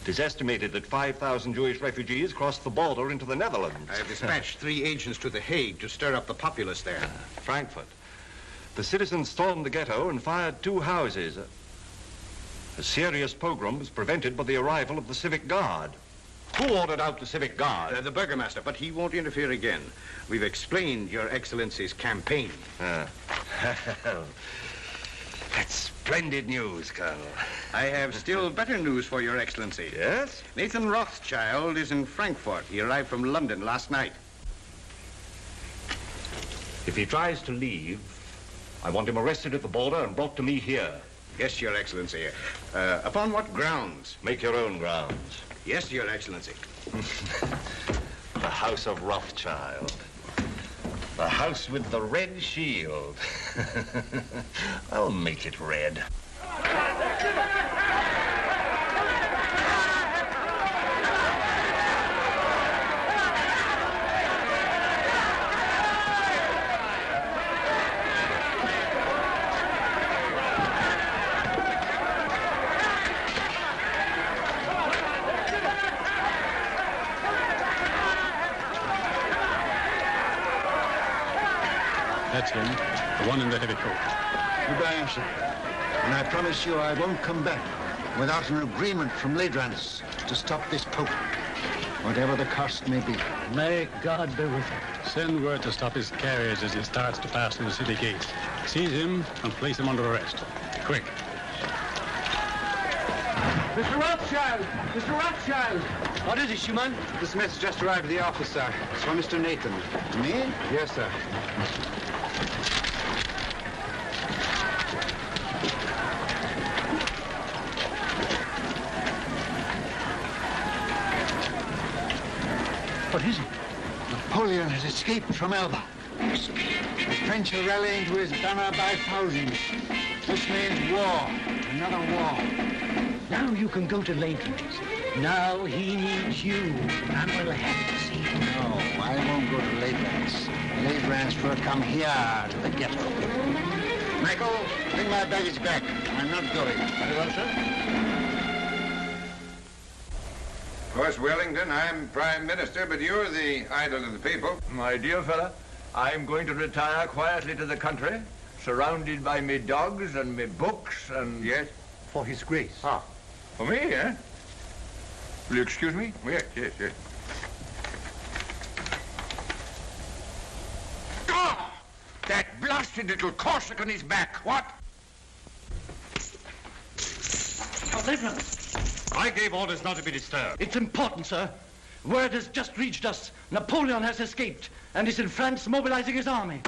M: It is estimated that 5,000 Jewish refugees crossed the border into the Netherlands.
G: I have dispatched 3 agents to The Hague to stir up the populace there.
M: Frankfurt. The citizens stormed the ghetto and fired 2 houses. A serious pogrom was prevented by the arrival of the civic guard. Who ordered out the civic guard?
G: The burgomaster, but he won't interfere again. We've explained Your Excellency's campaign.
M: That's splendid news, Colonel.
G: I have still better news for Your Excellency.
M: Yes?
G: Nathan Rothschild is in Frankfurt. He arrived from London last night.
M: If he tries to leave, I want him arrested at the border and brought to me here.
G: Yes, Your Excellency. Upon what grounds?
M: Make your own grounds.
G: Yes, Your Excellency.
M: The House of Rothschild. The house with the red shield. I'll make it red.
U: That's him, the one in the heavy coat.
B: Goodbye, sir. And I promise you I won't come back without an agreement from Ladrans to stop this pope, whatever the cost may be.
L: May God be with him.
U: Send word to stop his carriage as he starts to pass through the city gate. Seize him and place him under arrest. Quick.
L: Mr. Rothschild! Mr. Rothschild! What is it, Schumann?
A: This message just arrived at the office, sir. It's from Mr. Nathan.
B: Me?
A: Yes, sir.
L: What is it?
B: Napoleon has escaped from Elba. The French are rallying to his banner by thousands. This means war. Another war.
L: Now you can go to Ladrans. Now he needs you, and we'll have to see him.
B: No, I won't go to Ladrans. Ladrans will come here to the ghetto. Michael, bring my baggage back. I'm not going.
N: Very well, sir.
F: Of course, Wellington, I'm Prime Minister, but you're the idol of the people.
V: My dear fella, I'm going to retire quietly to the country, surrounded by me dogs and me books and...
F: Yes?
V: For his grace.
F: Ah, for me, eh? Will you excuse me? Yes, yes, yes.
G: Ah! That blasted little Corsican is back. What?
L: Oh, Ladrans!
M: I gave orders not to be disturbed.
L: It's important, sir. Word has just reached us. Napoleon has escaped and is in France mobilizing his army.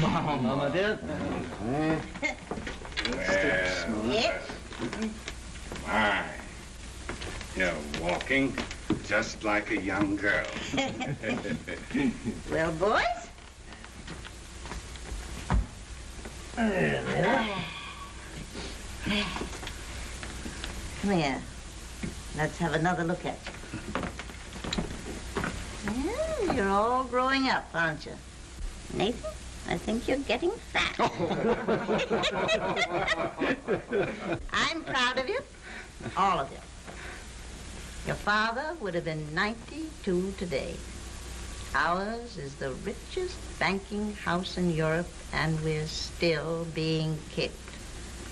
L: Mama, dear.
A: Yes? My, you're walking just like a young girl.
C: Well, boys? Come here. Let's have another look at you. Yeah, you're all growing up, aren't you? Nathan, I think you're getting fat. I'm proud of you. All of you. Your father would have been 92 today. Ours is the richest banking house in Europe, and we're still being kicked.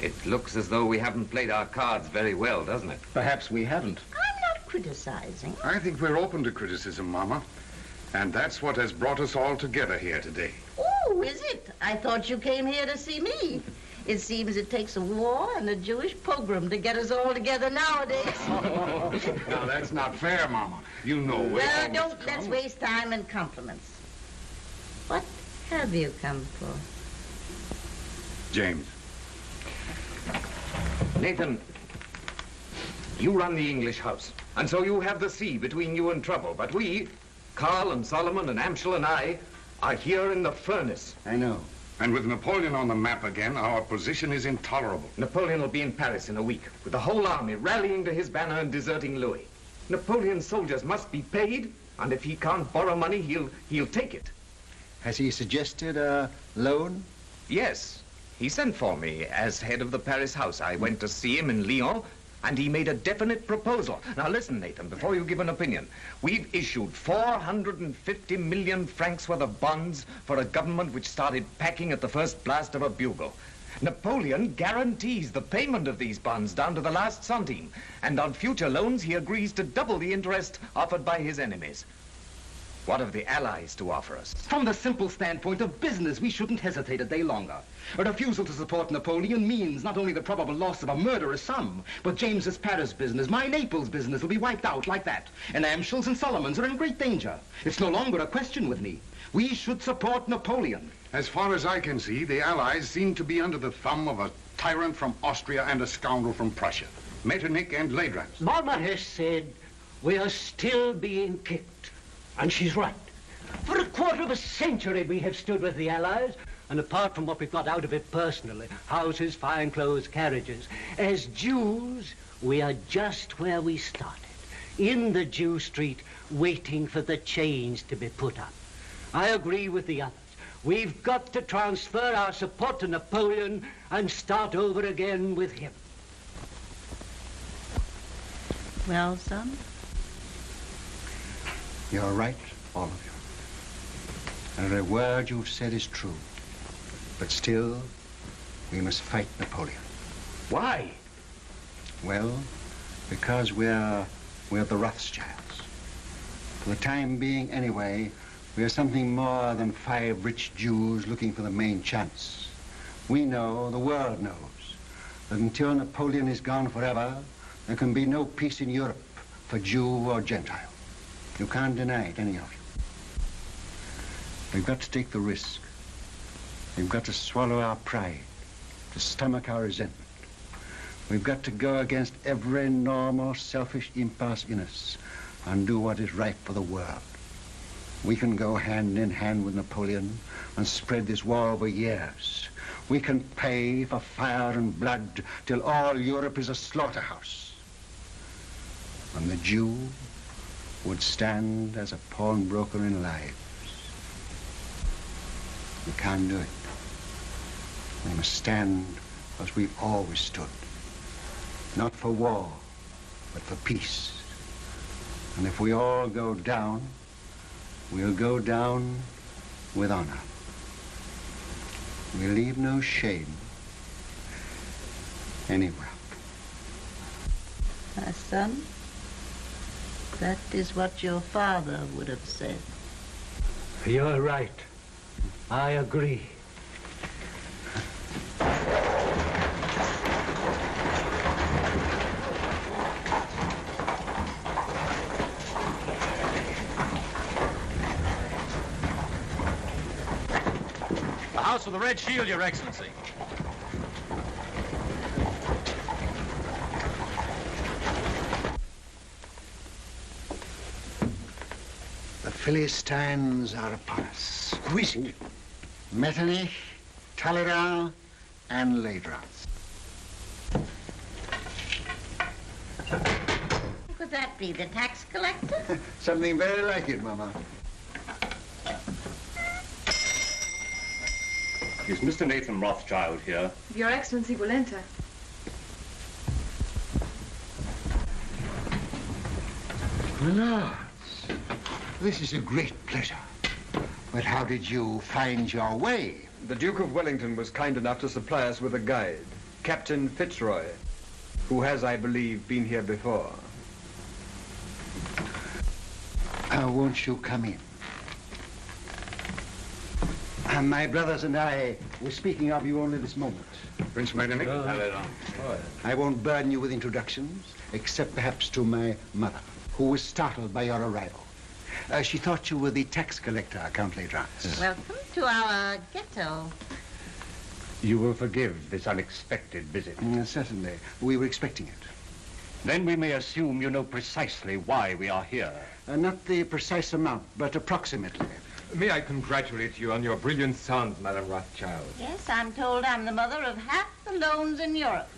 W: It looks as though we haven't played our cards very well, doesn't it?
A: Perhaps we haven't.
C: I'm not criticizing.
A: I think we're open to criticism, Mama. And that's what has brought us all together here today.
C: Oh, is it? I thought you came here to see me. It seems it takes a war and a Jewish pogrom to get us all together nowadays.
G: Now, that's not fair, Mama. You know we
C: Well, let's waste time in compliments. What have you come for?
G: James.
J: Nathan, you run the English house, and so you have the sea between you and trouble. But we, Carl and Solomon and Amschel and I, are here in the furnace.
B: I know.
G: And with Napoleon on the map again, our position is intolerable.
J: Napoleon will be in Paris in a week, with the whole army rallying to his banner and deserting Louis. Napoleon's soldiers must be paid, and if he can't borrow money, he'll take it.
B: Has he suggested a loan?
J: Yes. He sent for me as head of the Paris house. I went to see him in Lyon, and he made a definite proposal. Now listen, Nathan, before you give an opinion. We've issued 450 million francs worth of bonds for a government which started packing at the first blast of a bugle. Napoleon guarantees the payment of these bonds down to the last centime, and on future loans he agrees to double the interest offered by his enemies. What have the Allies to offer us? From the simple standpoint of business, we shouldn't hesitate a day longer. A refusal to support Napoleon means not only the probable loss of a murderous sum, but James's Paris business, my Naples business, will be wiped out like that. And Amschel's and Solomon's are in great danger. It's no longer a question with me. We should support Napoleon.
G: As far as I can see, the Allies seem to be under the thumb of a tyrant from Austria and a scoundrel from Prussia. Metternich and Ladrans.
L: Mama has said we are still being kicked. And she's right. For a quarter of a century we have stood with the Allies, and apart from what we've got out of it personally, houses, fine clothes, carriages, as Jews, we are just where we started, in the Jew street, waiting for the change to be put up. I agree with the others. We've got to transfer our support to Napoleon and start over again with him.
C: Well, son?
B: You're right, all of you. Every word you've said is true. But still, we must fight Napoleon.
J: Why?
B: Well, because we're the Rothschilds. For the time being, anyway, we are something more than 5 rich Jews looking for the main chance. We know, the world knows, that until Napoleon is gone forever, there can be no peace in Europe for Jew or Gentile. You can't deny it, any of you. We've got to take the risk. We've got to swallow our pride, to stomach our resentment. We've got to go against every normal, selfish impulse in us and do what is right for the world. We can go hand in hand with Napoleon and spread this war over years. We can pay for fire and blood till all Europe is a slaughterhouse. And the Jew would stand as a pawnbroker in lives. We can't do it. We must stand as we've always stood. Not for war, but for peace. And if we all go down, we'll go down with honor. We leave no shame anywhere.
C: My son, that is what your father would have said.
L: You're right. I agree.
D: The House of the Red Shield, Your Excellency.
B: The Philistines are upon us. Who is it? Metternich, Talleyrand, and Ladrans.
C: Could that be the tax collector?
B: Something very like it, Mama.
K: Is Mr. Nathan Rothschild here?
P: Your Excellency will enter.
B: Lords, this is a great pleasure. But how did you find your way?
S: The Duke of Wellington was kind enough to supply us with a guide, Captain Fitzroy, who has, I believe, been here before.
B: Won't you come in? My brothers and I were speaking of you only this moment.
G: Prince Metternich?
B: I won't burden you with introductions, except perhaps to my mother, who was startled by your arrival. She thought you were the tax collector, Count L'Aidrance.
C: Welcome to our ghetto.
M: You will forgive this unexpected visit.
B: Certainly. We were expecting it.
M: Then we may assume you know precisely why we are here.
B: Not the precise amount, but approximately.
K: May I congratulate you on your brilliant sons, Madame Rothschild?
C: Yes, I'm told I'm the mother of half the loans in Europe.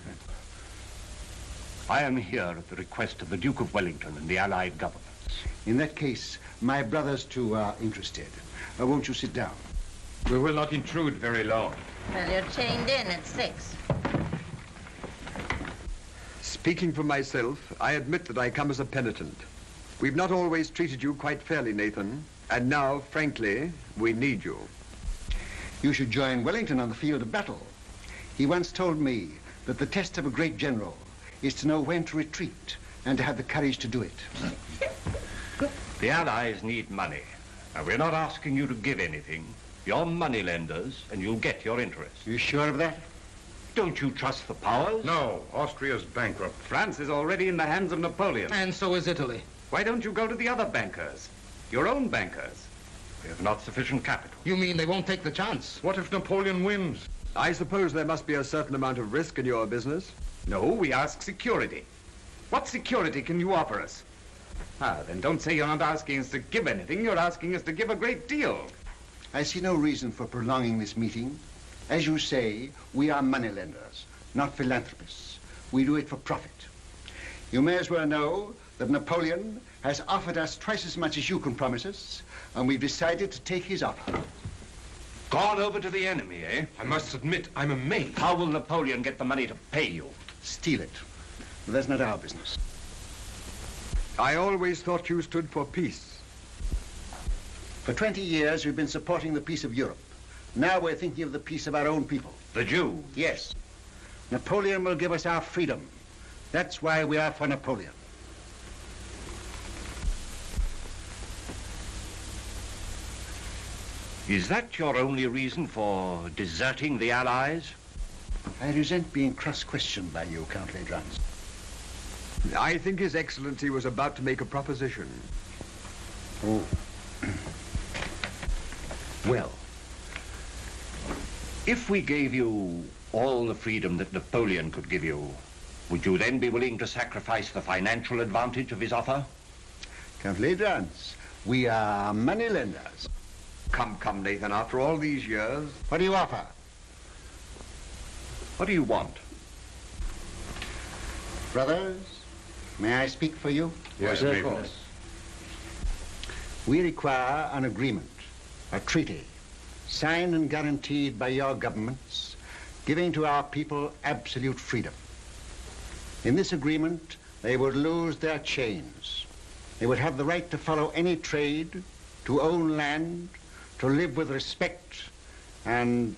M: I am here at the request of the Duke of Wellington and the Allied governments.
B: In that case, my brothers too are interested. Won't you sit down?
K: We will not intrude very long.
C: Well, you're chained in at 6.
S: Speaking for myself, I admit that I come as a penitent. We've not always treated you quite fairly, Nathan. And now, frankly, we need you.
B: You should join Wellington on the field of battle. He once told me that the test of a great general is to know when to retreat and to have the courage to do it.
M: The Allies need money. And we're not asking you to give anything. You're money lenders, and you'll get your interest.
B: You sure of that?
M: Don't you trust the powers?
G: No, Austria's bankrupt.
J: France is already in the hands of Napoleon.
D: And so is Italy.
J: Why don't you go to the other bankers? Your own bankers.
M: We have not sufficient capital.
D: You mean they won't take the chance?
K: What if Napoleon wins?
S: I suppose there must be a certain amount of risk in your business.
J: No, we ask security. What security can you offer us? Ah, then don't say you're not asking us to give anything. You're asking us to give a great deal.
B: I see no reason for prolonging this meeting. As you say, we are moneylenders, not philanthropists. We do it for profit. You may as well know that Napoleon has offered us twice as much as you can promise us, and we've decided to take his offer.
M: Gone over to the enemy, eh?
K: I must admit, I'm amazed.
M: How will Napoleon get the money to pay you?
B: Steal it. But that's not our business.
S: I always thought you stood for peace.
B: For 20 years, we've been supporting the peace of Europe. Now we're thinking of the peace of our own people.
M: The Jews?
B: Yes. Napoleon will give us our freedom. That's why we are for Napoleon.
M: Is that your only reason for deserting the Allies?
B: I resent being cross-questioned by you, Count L'Aidrance.
S: I think His Excellency was about to make a proposition.
B: Oh.
M: Well, if we gave you all the freedom that Napoleon could give you, would you then be willing to sacrifice the financial advantage of his offer?
B: Count L'Aidrance, we are moneylenders.
S: Come, Nathan, after all these years...
B: What do you offer?
M: What do you want?
B: Brothers, may I speak for you?
G: Yes, of course.
B: We require an agreement, a treaty, signed and guaranteed by your governments, giving to our people absolute freedom. In this agreement, they would lose their chains. They would have the right to follow any trade, to own land, to live with respect, and...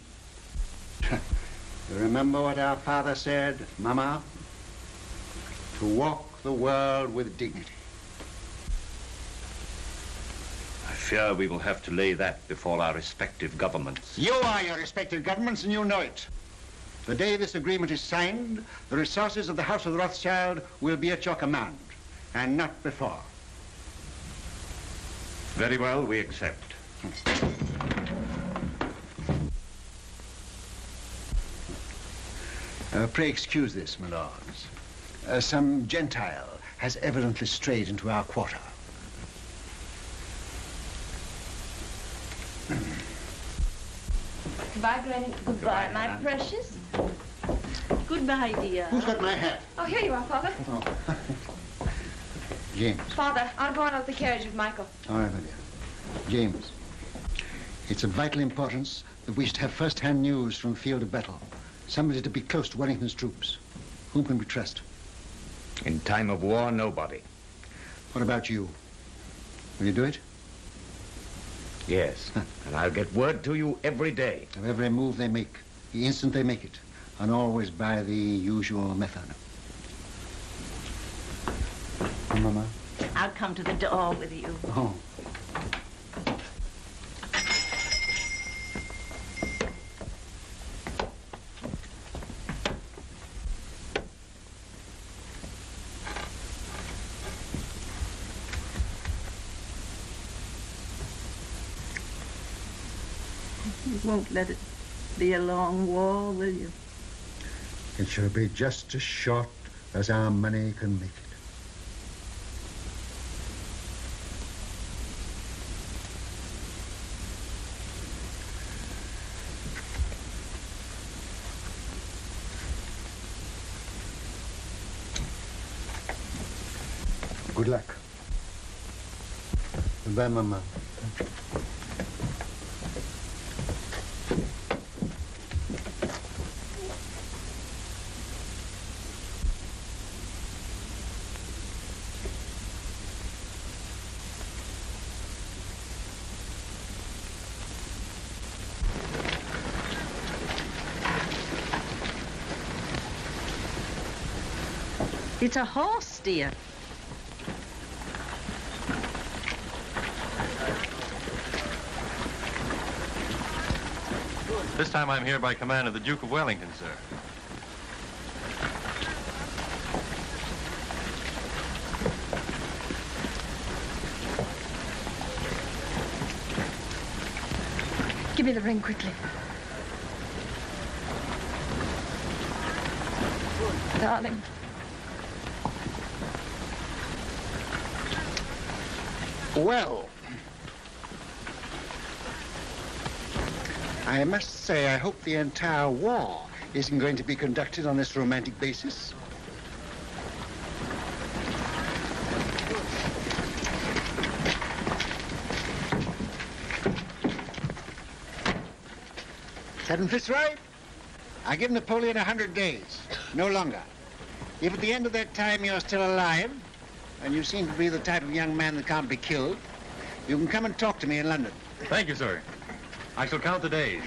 B: You remember what our father said, Mama? To walk the world with dignity.
M: I fear we will have to lay that before our respective governments.
B: You are your respective governments, and you know it. The day this agreement is signed, the resources of the House of Rothschild will be at your command, and not before.
M: Very well, we accept.
B: Pray excuse this, my lords. Some Gentile has evidently strayed into our quarter.
P: Goodbye, Granny. Goodbye, my precious.
Q: Goodbye, dear.
B: Who's got my hat?
P: Oh, here you are, Father.
B: Oh. James.
P: Father, I'm going out of the carriage with Michael.
B: All right, my dear. James, it's of vital importance that we should have first-hand news from the field of battle. Somebody to be close to Wellington's troops. Whom can we trust?
J: In time of war, nobody.
B: What about you? Will you do it?
J: Yes, and I'll get word to you every day.
B: Of every move they make, the instant they make it, and always by the usual method. Oh, Mama?
Q: I'll come to the door with you.
B: Oh.
Q: You won't let it be a long war, will you?
E: It shall be just as short as our money can make it. Good luck. Goodbye, Mama.
Q: It's a horse, dear.
O: This time I'm here by command of the Duke of Wellington, sir.
P: Give me the ring quickly. Darling.
B: Well, I must say I hope the entire war isn't going to be conducted on this romantic basis. Captain Fitzroy, I give Napoleon 100 days, no longer. If at the end of that time you're still alive, and you seem to be the type of young man that can't be killed, you can come and talk to me in London.
O: Thank you, sir. I shall count the days.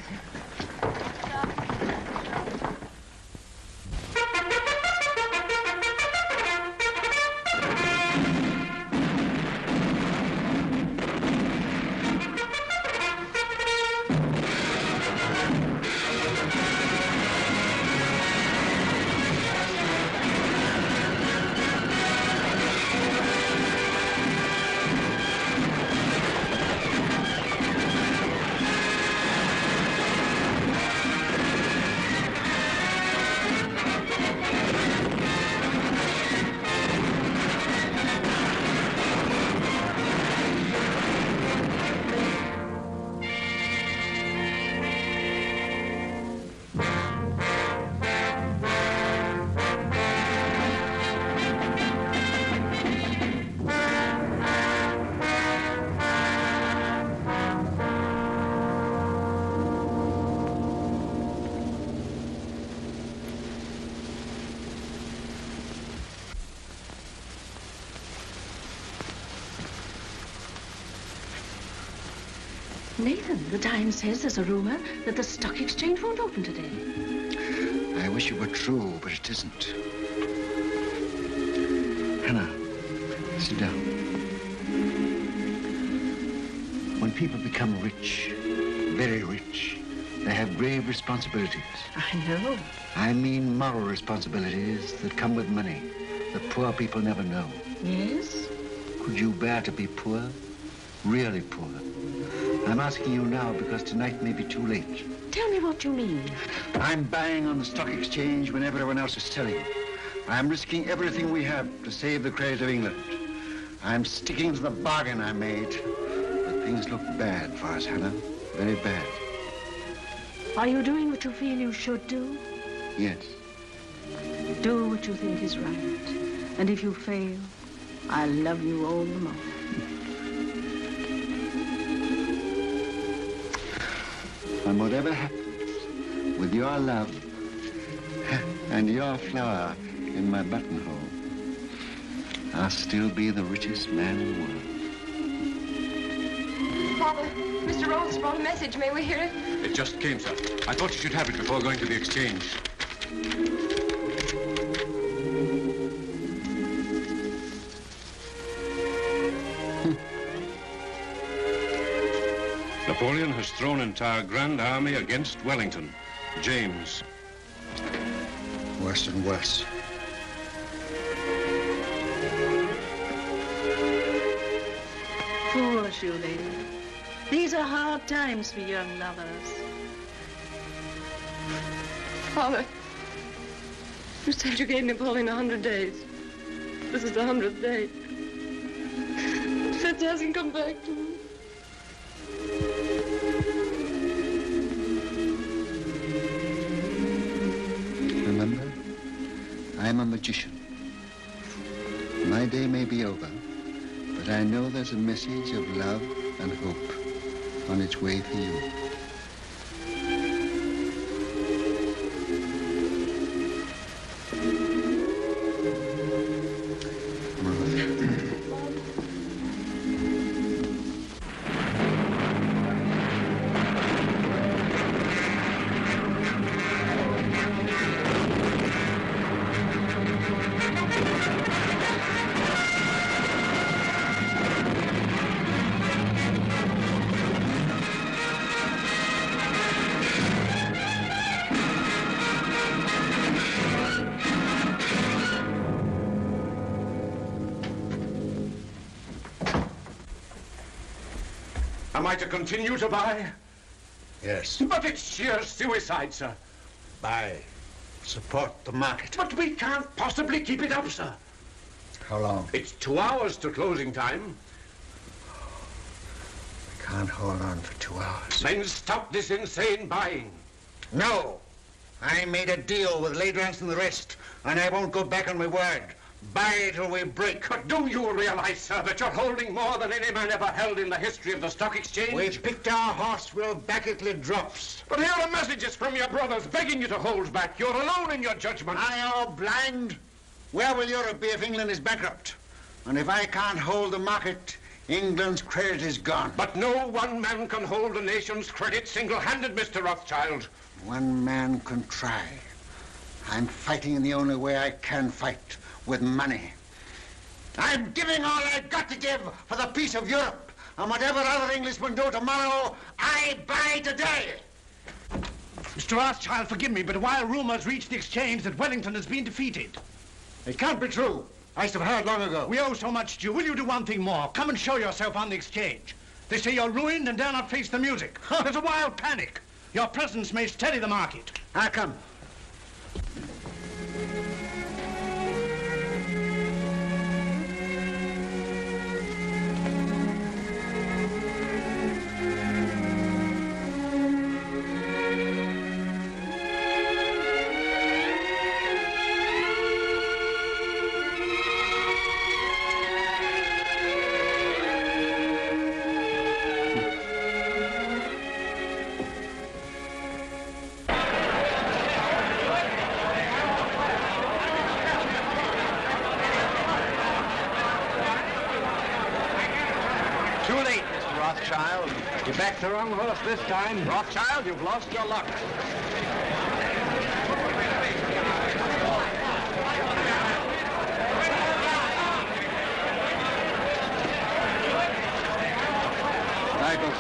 Q: Nathan, the Times says there's a rumor that the stock exchange won't open today.
B: I wish it were true, but it isn't. Hannah, sit down. When people become rich, very rich, they have grave responsibilities.
Q: I know.
B: I mean moral responsibilities that come with money that poor people never know.
Q: Yes?
B: Could you bear to be poor? Really poor? I'm asking you now because tonight may be too late.
Q: Tell me what you mean.
B: I'm buying on the stock exchange when everyone else is selling. I'm risking everything we have to save the credit of England. I'm sticking to the bargain I made. But things look bad for us, Hannah. Very bad.
Q: Are you doing what you feel you should do?
B: Yes.
Q: Do what you think is right. And if you fail, I'll love you all the more.
B: And whatever happens, with your love and your flower in my buttonhole, I'll still be the richest man in the world.
P: Father, Mr. Rhodes brought a message. May we hear it?
R: It just came, sir. I thought you should have it before going to the exchange.
G: Napoleon has thrown entire grand army against Wellington. James.
B: Worse and worse.
Q: Foolish, you lady. These are hard times for young lovers.
P: Father, you said you gave Napoleon 100 days. This is the 100th day. Fitz hasn't come back to me.
B: Remember, I'm a magician. My day may be over, but I know there's a message of love and hope on its way for you.
R: Am I to continue to buy?
N: Yes.
R: But it's sheer suicide, sir.
N: Buy. Support the market.
R: But we can't possibly keep it up, sir.
N: How long?
R: It's 2 hours to closing time.
N: We can't hold on for 2 hours.
R: Then stop this insane buying.
N: No. I made a deal with Ladrans and the rest, and I won't go back on my word. Buy till we break.
R: But do you realize, sir, that you're holding more than any man ever held in the history of the stock exchange?
N: We've picked our horse, we'll back it till it drops.
R: But here are messages from your brothers begging you to hold back. You're alone in your judgment.
N: Are you blind? Where will Europe be if England is bankrupt? And if I can't hold the market, England's credit is gone.
R: But no one man can hold a nation's credit single-handed, Mr. Rothschild.
N: One man can try. I'm fighting in the only way I can fight, with money. I'm giving all I've got to give for the peace of Europe. And whatever other Englishmen do tomorrow, I buy today.
H: Mr. Rothschild, forgive me, but while rumors reach the exchange that Wellington has been defeated.
N: It can't be true. I should have heard long ago.
H: We owe so much to you. Will you do one thing more? Come and show yourself on the exchange. They say you're ruined and dare not face the music. There's a wild panic. Your presence may steady the market.
N: I'll come.
A: You backed the wrong horse this time. Rothschild, you've lost your luck.
B: Michael.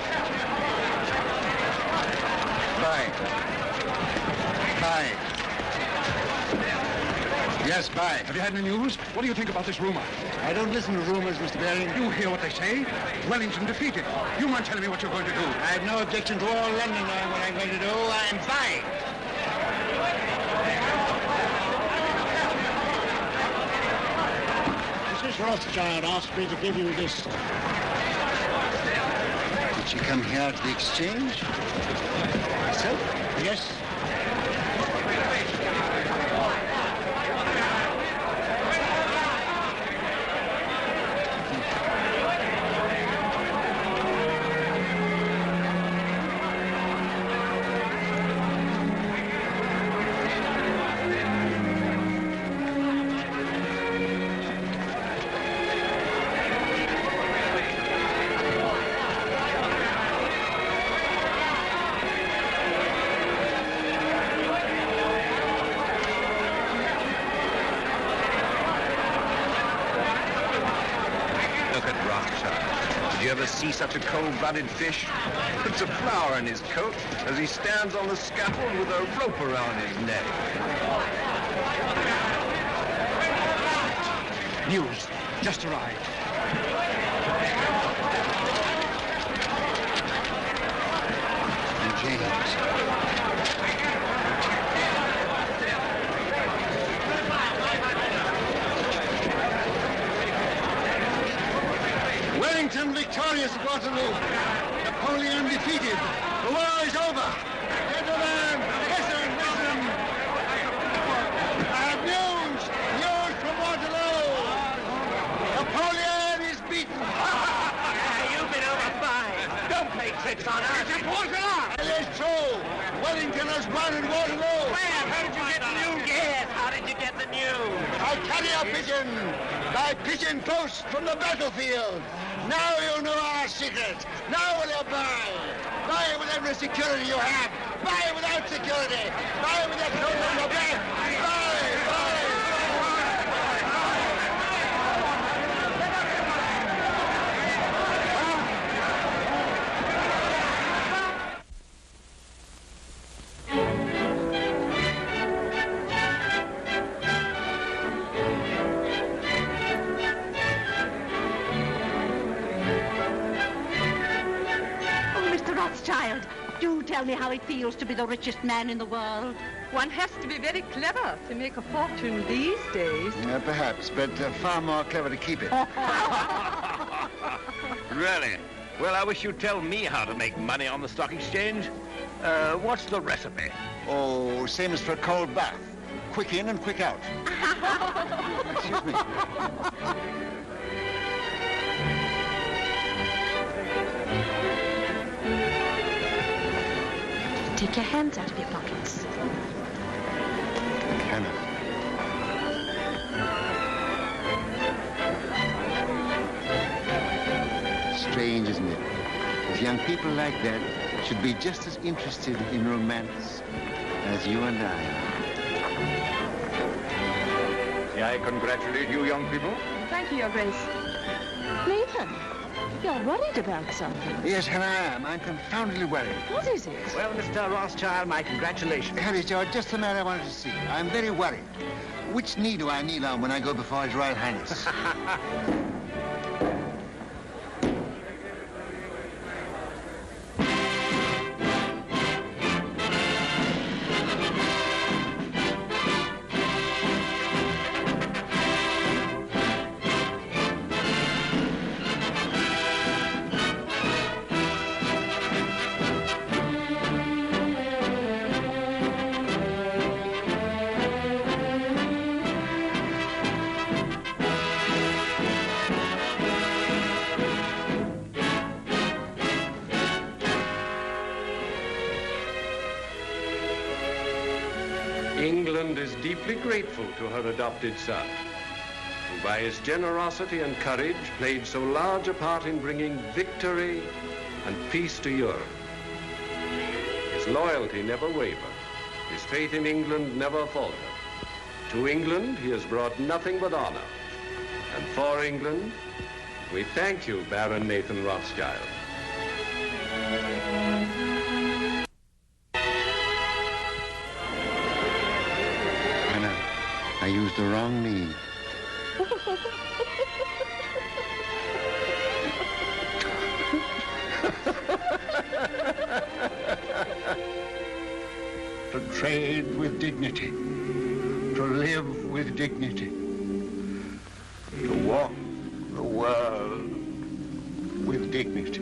B: Bye. Bye. Yes, bye.
G: Have you had any news? What do you think about this rumor?
B: I don't listen to rumors, Mr. Baring.
G: You hear what they say? Wellington defeated. You mind telling me what you're going to do?
B: I have no objection to all London knowing what I'm going to do. I'm buying.
H: Mrs. Rothschild asked me to give you this.
B: Did she come here to the exchange? Herself?
H: Yes.
F: See such a cold-blooded fish? Puts a flower in his coat as he stands on the scaffold with a rope around his neck.
H: News. Just arrived.
B: Wellington victorious at Waterloo. Napoleon defeated. The war is over. Gentlemen, listen, listen. I have news from Waterloo. Napoleon is beaten.
N: You've been overfired. Don't play tricks on us. It's Waterloo.
B: It is true. Wellington has won at Waterloo.
N: Where? How did you get the news? Yes, how did you get the news?
B: I carry a pigeon. My pigeon post from the battlefield. Now you know our secret. Now will you buy? Buy with every security you have. Buy without security. Buy with the clothes on your back. Buy.
Q: Rothschild, do tell me how it feels to be the richest man in the world.
P: One has to be very clever to make a fortune these days.
B: Perhaps, but far more clever to keep it.
R: Really? Well, I wish you'd tell me how to make money on the stock exchange. What's the recipe?
B: Oh, same as for a cold bath. Quick in and quick out. Excuse me.
Q: Take your hands out of your pockets.
B: Cannot. Strange, isn't it? If young people like that should be just as interested in romance as you and I are.
R: May I congratulate you, young people?
P: Thank you, Your Grace.
Q: Nathan, you're worried about something.
B: Yes, and I am. I'm confoundedly worried.
Q: What is it?
N: Well, Mr. Rothschild, my congratulations.
B: Harry, George, just the man I wanted to see. I'm very worried. Which knee do I kneel on when I go before His Royal Highness?
I: England is deeply grateful to her adopted son, who by his generosity and courage played so large a part in bringing victory and peace to Europe. His loyalty never wavered. His faith in England never faltered. To England, he has brought nothing but honor. And for England, we thank you, Baron Nathan Rothschild.
B: I used the wrong knee. To trade with dignity, to live with dignity, to walk the world with dignity.